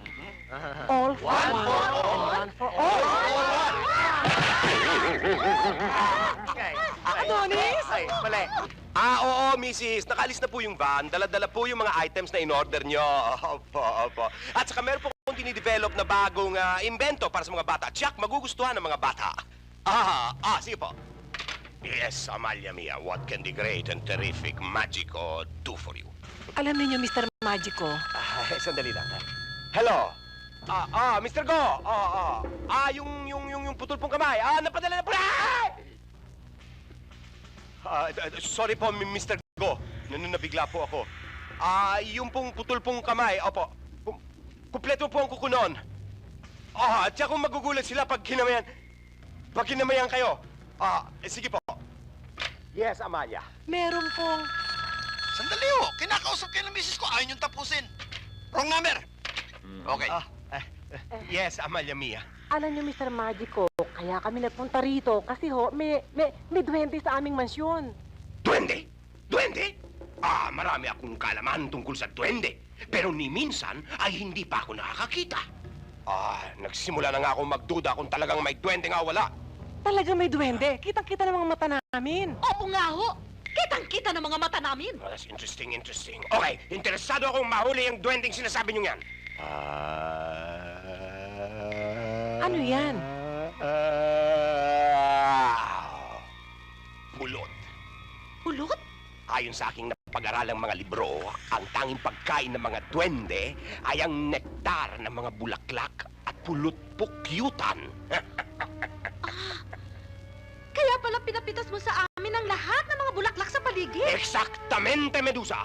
All for one for all. Adonis? Ay, mali. Oo, Mrs. Nakaalis na po yung van. Dala-dala po yung mga items na in-order nyo. Opo. At saka meron po akong dinidevelop na bagong invento para sa mga bata. Tiyak, magugustuhan ng mga bata. Sige po. Yes, Amalia Mia, what can the great and terrific Magico do for you? Alam niyo, Mr. Magico. Sandali lang. Hello? Mr. Go! Yung putol pong kamay. Napadala na po na! Sorry po, Mr. Go. Nabigla po ako. Yung pong putol pong kamay, opo. Kumpleto po ang kukunon. At siya kung magugulat sila pag kinamayan kayo. Sige po. Yes, Amalia. Meron pong... Sandali ho! Kinakausap kayo ng misis ko. Ayaw niyong tapusin. Wrong number! Okay. Yes, Amalia Mia. Alam niyo, Mr. Magico, kaya kami nagpunta rito kasi may duwende sa aming mansyon. Duwende? Duwende? Marami akong kalaman tungkol sa duwende. Pero ni minsan ay hindi pa ako nakakakita. Nagsimula na nga akong magduda kung talagang may duwende nga wala. Talagang may duwende. Kitang-kita ng mga mata namin. Oo nga ho! Kitang-kita ng mga mata namin! That's interesting. Okay, interesado akong mahuli yung duwendeng sinasabi niyo yan. Ano yan? Pulot. Pulot? Ayon sa aking napag-aralang mga libro, ang tanging pagkain ng mga duwende ay ang nektar ng mga bulaklak at pulot-pukyutan. Kaya pala pinapitas mo sa amin ang lahat ng mga bulaklak sa paligid. Eksaktamente, Medusa.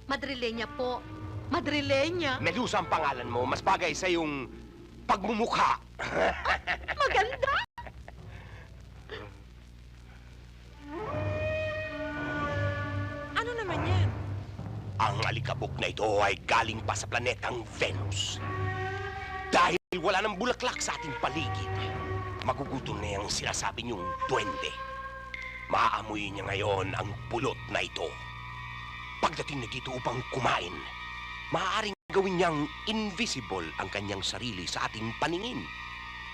Madrilenya po. Madrilenya. Medusa ang pangalan mo. Mas bagay sa yung pagmumukha. Maganda! Ano naman yan? Ang alikabok na ito ay galing pa sa planetang Venus. Dahil wala nang bulaklak sa ating paligid, magugutom na yung sinasabi niyong duwende. Maaamoy niya ngayon ang pulot na ito. Pagdating na dito upang kumain, maaaring gawin niyang invisible ang kanyang sarili sa ating paningin.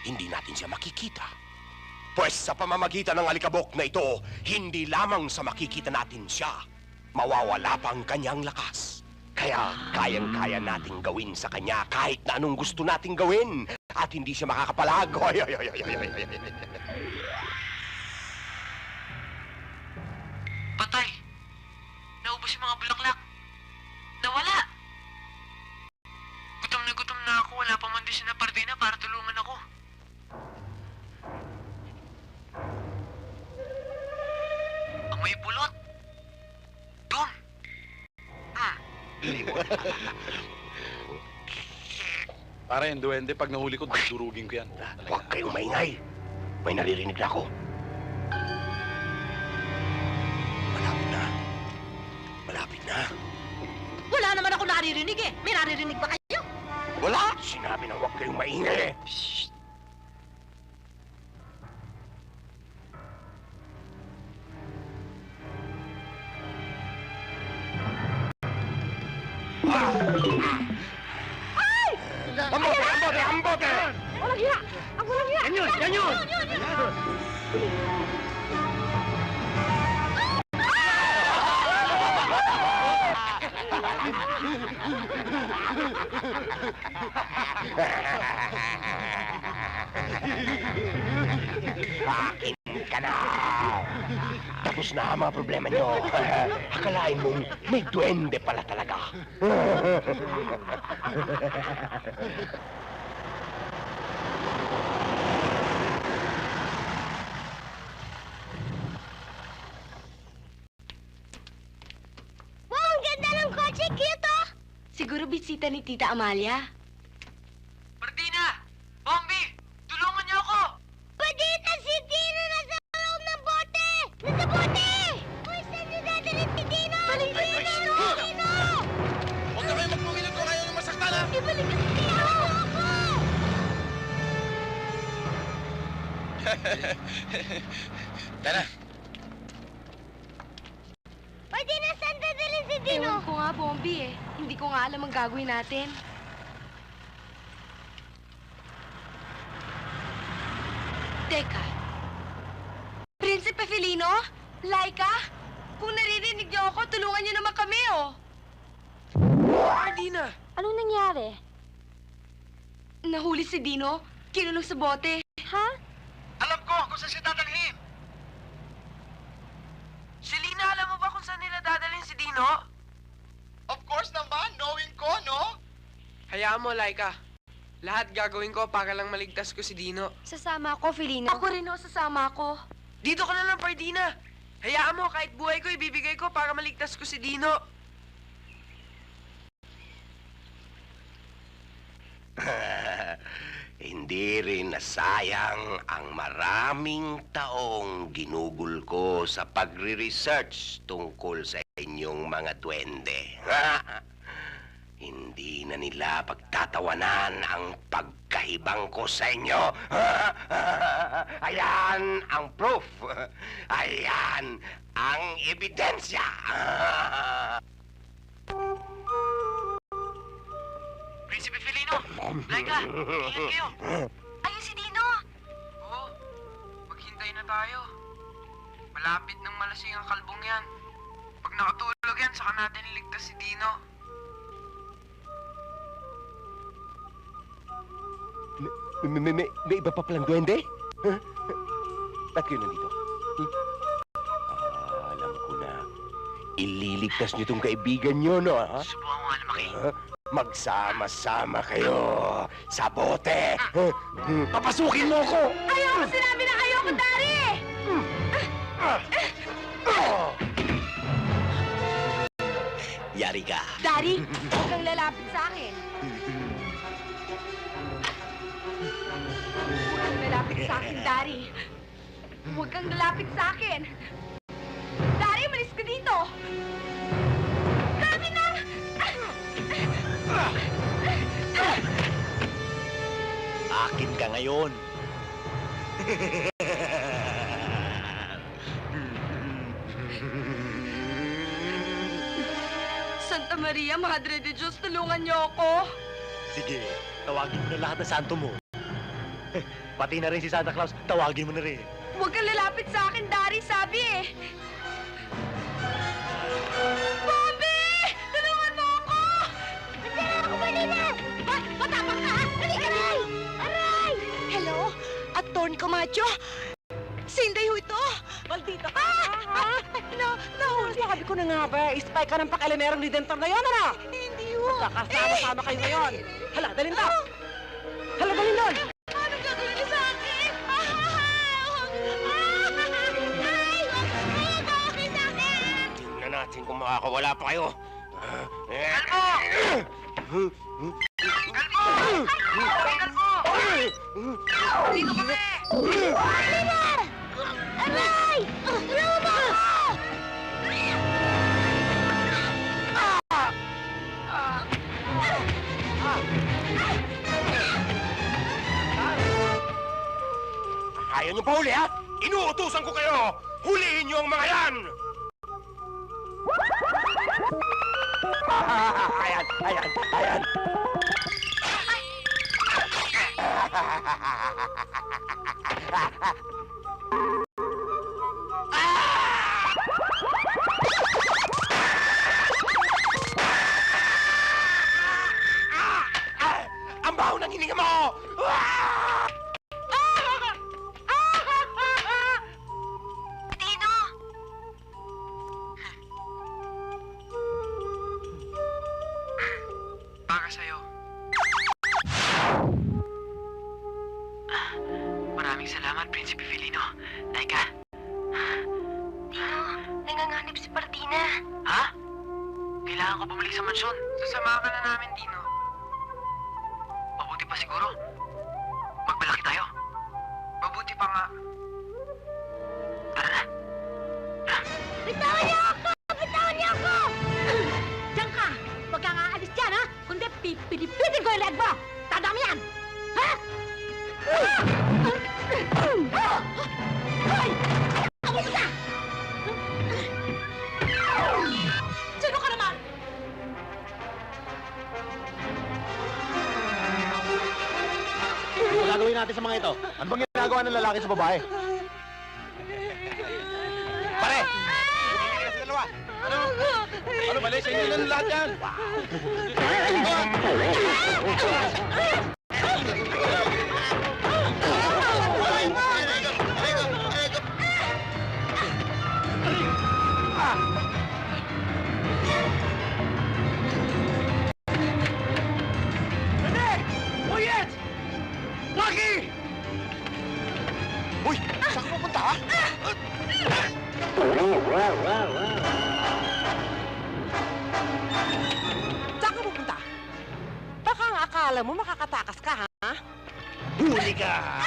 Hindi natin siya makikita. Pwes sa pamamagitan ng alikabok na ito, hindi lamang sa makikita natin siya, mawawala pa ang kanyang lakas. Kaya kayang-kaya nating gawin sa kanya kahit na anong gusto nating gawin at hindi siya makakapalag. Patay! Naubos yung mga bulaklak! Nawala! Gutom na ako. Wala pa man din si Napardina para tulungan ako. Amoy pulot! Doon! Para yung duwende, pag nahuli ko, durugin ko yan. Huwag kayong maingay. May naririnig na ako. Malapit na. Malapit na. Wala naman ako naririnig eh. May naririnig ba kayo? Wala! Sinabi na huwag kayong maingay. Ambote! Ambote! Ambote! Walang hiya! Ang walang hiya! Yan yun! Yan yun! Akin ka na! Tapos na ang mga problema nyo. Akalain mong may duwende pala talaga. Wow, ang ganda ng kotse! Cute oh! Siguro bisita ni Tita Amalia. Pardina! Bombi! Tulungan niyo ako! Padita, si Dino nasa loob ng bote! Nasa bote! Uy, saan niyo dadalhin si Dino? Balik si Dino! Dino! Huwag na kayo magpungilid kung ayaw yung masaktan, ha? Ibalik si Dino ako! Tara. Padina, saan dadalhin si Dino? Ewan ko nga, Bombi eh. Hindi ko nga alam ang gagawin natin. Teka. Prinsipe Felino? Laika? Kung naririnig niyo ako, tulungan niyo naman kami, oh. Pardina! Anong nangyari? Nahuli si Dino, kinulong sa bote. Ha? Alam ko kung saan siya dadalhin. Selina, alam mo ba kung saan nila dadalhin si Dino? Of course naman, knowing ko, no? Hayaan mo, Laika. Lahat gagawin ko para lang maligtas ko si Dino. Sasama ako, Felino. Ako rin, oh, sasama ako. Dito ka na lang, Pardina. Hayaan mo, kahit buhay ko, ibibigay ko para maligtas ko si Dino. Hindi rin nasayang ang maraming taong ginugol ko sa pagre-research tungkol sa inyong mga duwende. Hindi na nila pagtatawanan ang pagkahibang ko sa inyo. Ayan ang proof. Ayan ang ebidensya. Prinsipe Felino! Laika! Ingat kayo! Ayun si Dino! Oo, maghintay na tayo. Malapit nang malasing ang kalbong yan. Pag nakatulog yan, saka natin iligtas si Dino. May iba pa palang duwende? Ba't kayo nandito? Alam ko na. Ililigtas niyo tong kaibigan niyo, no? Ha? Subukan mo nga lumaki. Magsama-sama kayo sa bote. Papasukin mo ko! Ayoko! Sinabi na ayoko, Dari! Yari ka. Dari, huwag kang lalapit sa akin. Huwag kang lalapit sa akin, Dari. Huwag kang lalapit sa akin. Dari, umalis ka dito. Dami na! Tawagin ka ngayon. Santa Maria, Madre de Diyos, tulungan niyo ako. Sige, tawagin mo na lahat ng santo mo. Pati na rin si Santa Claus, tawagin mo na rin. Huwag kang lalapit sa akin, Dari, sabi eh. Bobby! Tulungan mo ako! Nandiyan na ako, Balina! Matapang ka, ha? Halika na! Aray! Hello? Attorney Camacho? Sinday ho ito! Maldita ka! Nahuli! Sabi ko na nga ba, spy ka ng pakialamerong lidentor na yun, ano? Hindi ho! Magkakasama-sama kayo ngayon. Hala, dalhin to! Hala, dalhin doon! Anong gagawin niyo sa akin? Ay! Huwag sa akin! Tingnan natin kung makakawala pa kayo. Dito kami! Aray! Luma! Ayaw niyo pa huli, ha? Inuutusan ko kayo! Hulihin niyo ang mga yan! Ayan, ayan, ayan! Ang baho ng hininga mo! Dino! Para sa'yo. Maraming salamat, Prinsipe Felino. Laika. Dino, nanganganib si Martina. Ha? Kailangan ko bumalik sa mansyon. Sasama ka na namin, Dino. Mabuti pa siguro. Magmalaki tayo. Mabuti pa nga. Tara na. Bitawan niyo ako! Bitawan niyo ako! Diyan ka! Huwag kang aalis dyan, ha? Kundi pipilipitin ko yung leg mo! Tandaan mo yan! Ha? Hoy! Awas ka! Sino ka naman? Ano gagawin natin sa mga ito? Ano bang ginagawa ng lalaki sa babae? Pare! Tumigil na sa dalawa! Ano mali? Sa inyo lang lahat yan! Lucky! Uy! Saan ka pupunta, ha? Saan ka pupunta? Baka ang akala mo makakatakas ka, ha? Huli ka!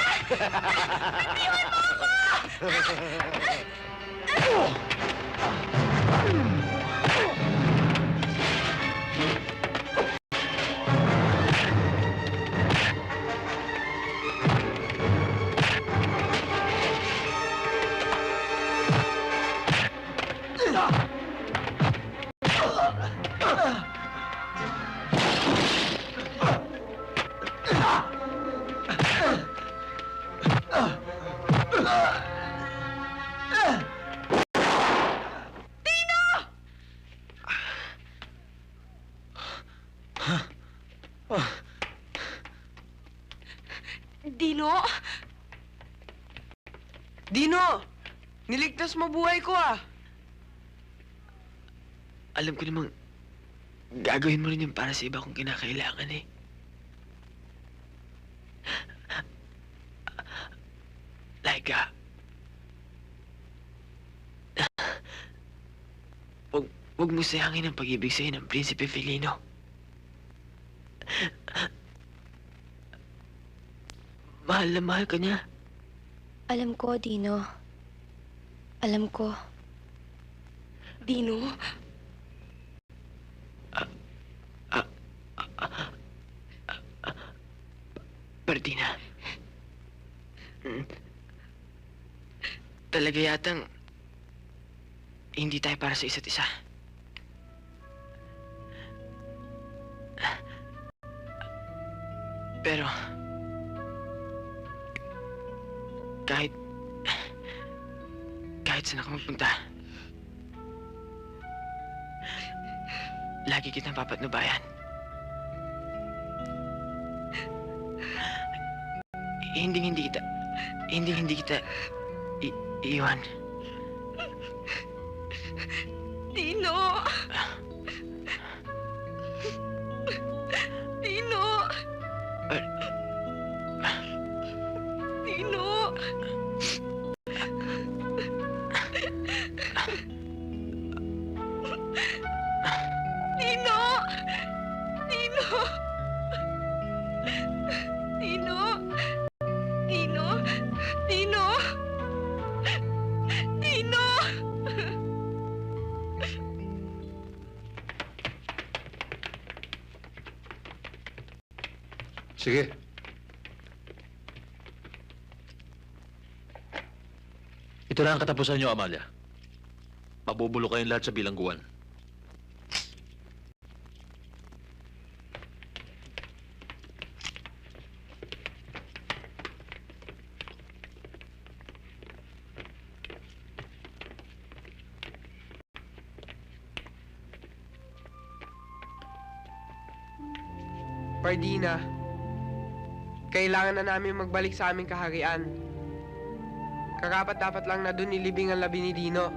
Dino? Dino! Niligtas mo buhay ko, ah! Alam ko namang gagawin mo rin yung para sa iba kung kinakailangan eh. Laika. Huwag mo sayangin ang pag-ibig sa'yo ng Prinsipe Felino. Mahal na mahal ka niya. Alam ko, Dino. Alam ko. Dino? Martina, Talaga yatang hindi tayo para sa isa't isa. Pero kahit saan ako magpunta, lagi kitang papatnubayan. Hindi kita iiwan. Dino! Dino! Dino! Dino! Dino! Dino! Dino! Dino! Dino! Sige. Ito na ang katapusan niyo, Amalia. Mabubulo kayong lahat sa bilangguan. Pardina, kailangan na namin magbalik sa aming kaharian. Karapat-dapat lang na doon nilibing ang labi ni Dino.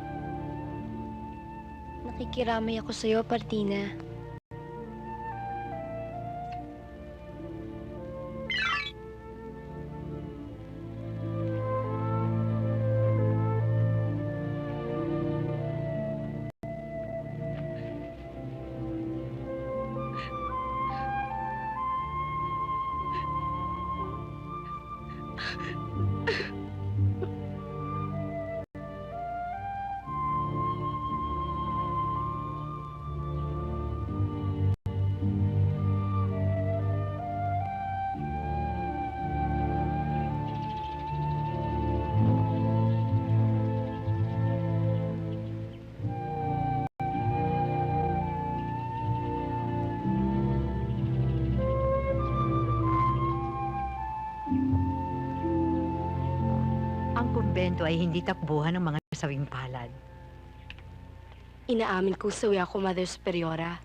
Nakikiramay ako sa'yo, Pardina. Ang kumbento ay hindi takbuhan ng mga sawing palad. Inaamin kong sawi ako, Mother Superiora.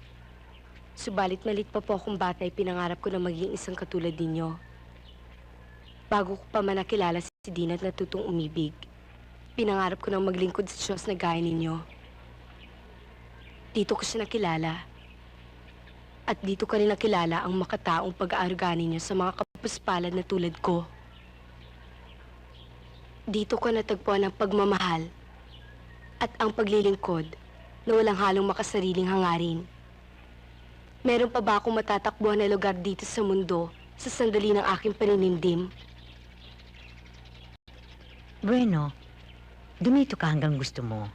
Subalit malit pa po akong bata ay pinangarap ko na maging isang katulad ninyo. Bago ko pa man nakilala si Dina at natutong umibig, pinangarap ko nang maglingkod sa Diyos na gaya ninyo. Dito ko siya nakilala. At dito ka rin nakilala ang makataong pag-aaruga ninyo sa mga kapuspalad na tulad ko. Dito ko natagpuan ang pagmamahal at ang paglilingkod na walang halong makasariling hangarin. Meron pa ba akong matatakbuhan na lugar dito sa mundo sa sandali ng aking paninindim? Bueno, dumito ka hanggang gusto mo.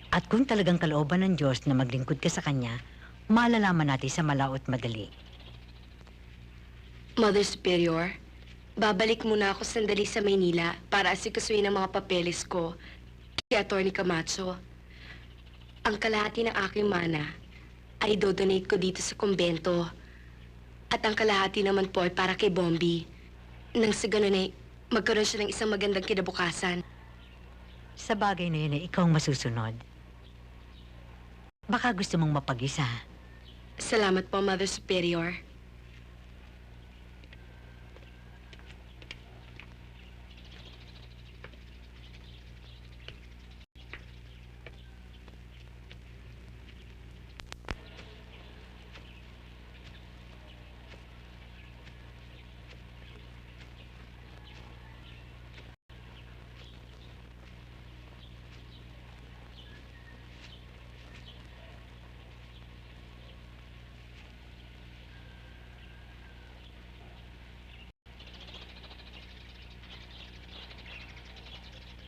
At kung talagang kalooban ng Diyos na maglingkod ka sa Kanya, malalaman natin sa malaot madali. Mother Superior, babalik muna ako sandali sa Maynila para asikasuhin ang mga papeles ko kay Atty. Camacho. Ang kalahati ng aking mana ay dodonate ko dito sa kumbento. At ang kalahati naman po ay para kay Bombi. Nang sa ganun ay magkaroon siya ng isang magandang kinabukasan. Sa bagay na yun ay ikaw ang masusunod. Baka gusto mong mapag-isa. Salamat po, Mother Superior.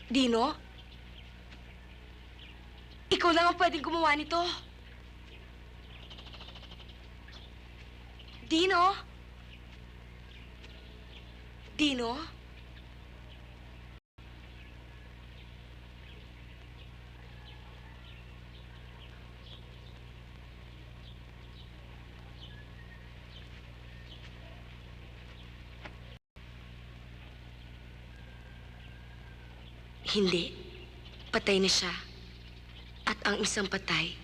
Dino? Ikaw lang ang pwedeng gumawa nito. Dino? Dino? Hindi. Patay na siya. At ang isang patay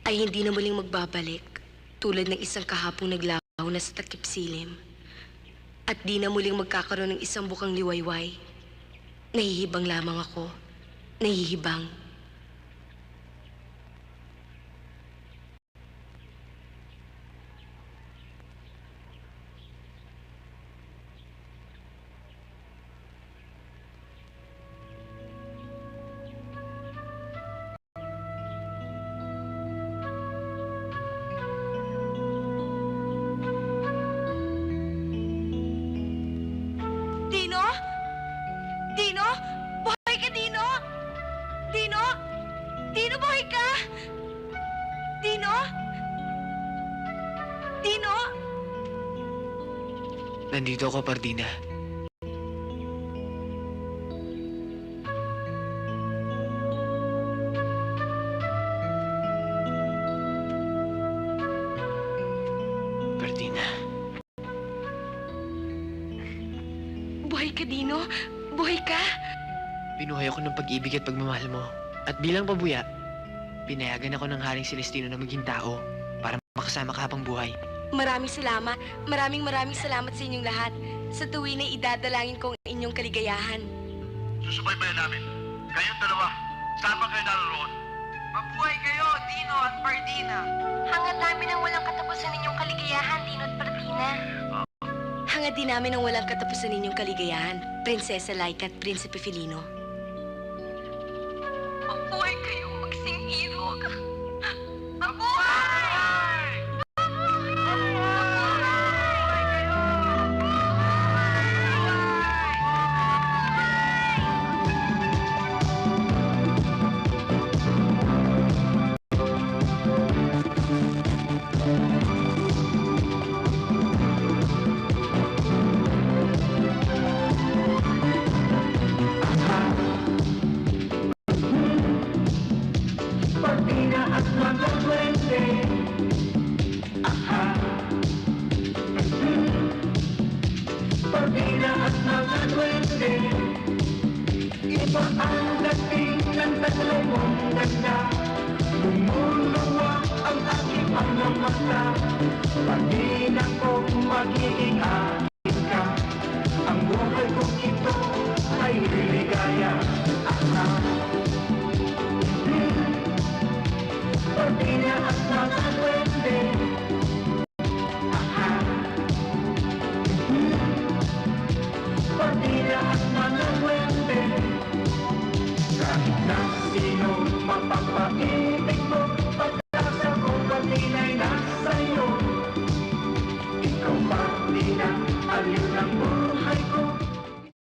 ay hindi na muling magbabalik tulad ng isang kahapong naglaho na sa takip silim. At di na muling magkakaroon ng isang bukang liwayway. Nahihibang lamang ako. Nahihibang. Dino? Dino? Buhay ka, Dino? Dino? Dino, buhay ka? Dino? Dino? Nandito ako, Pardina. Pardina. Buhay ka, Dino. Buhay ka. Binuhay ako ng pag-ibig at pagmamahal mo. At bilang pabuya, pinayagan ako ng Haring Celestino na maging tao para makasama ka habang buhay. Maraming salamat. Maraming salamat sa inyong lahat. Sa tuwi na idadalangin ko ang inyong kaligayahan. Susubaybayan namin. Kayong dalawa, saan ba kayo naroon? Mabuhay kayo, Dino at Pardina. Hanggat namin ang walang katapusan ninyong kaligayahan, Dino at Pardina. Hangad din namin ang walang katapusan ninyong kaligayahan, Prinsesa Laika at Prinsipe Filino. Mabuhay kayo, magsing irog. Mabuhay! Iba ang dating ng dalawang ganda. Lumuluwa ang aking mga mata. Pag di na ko magiging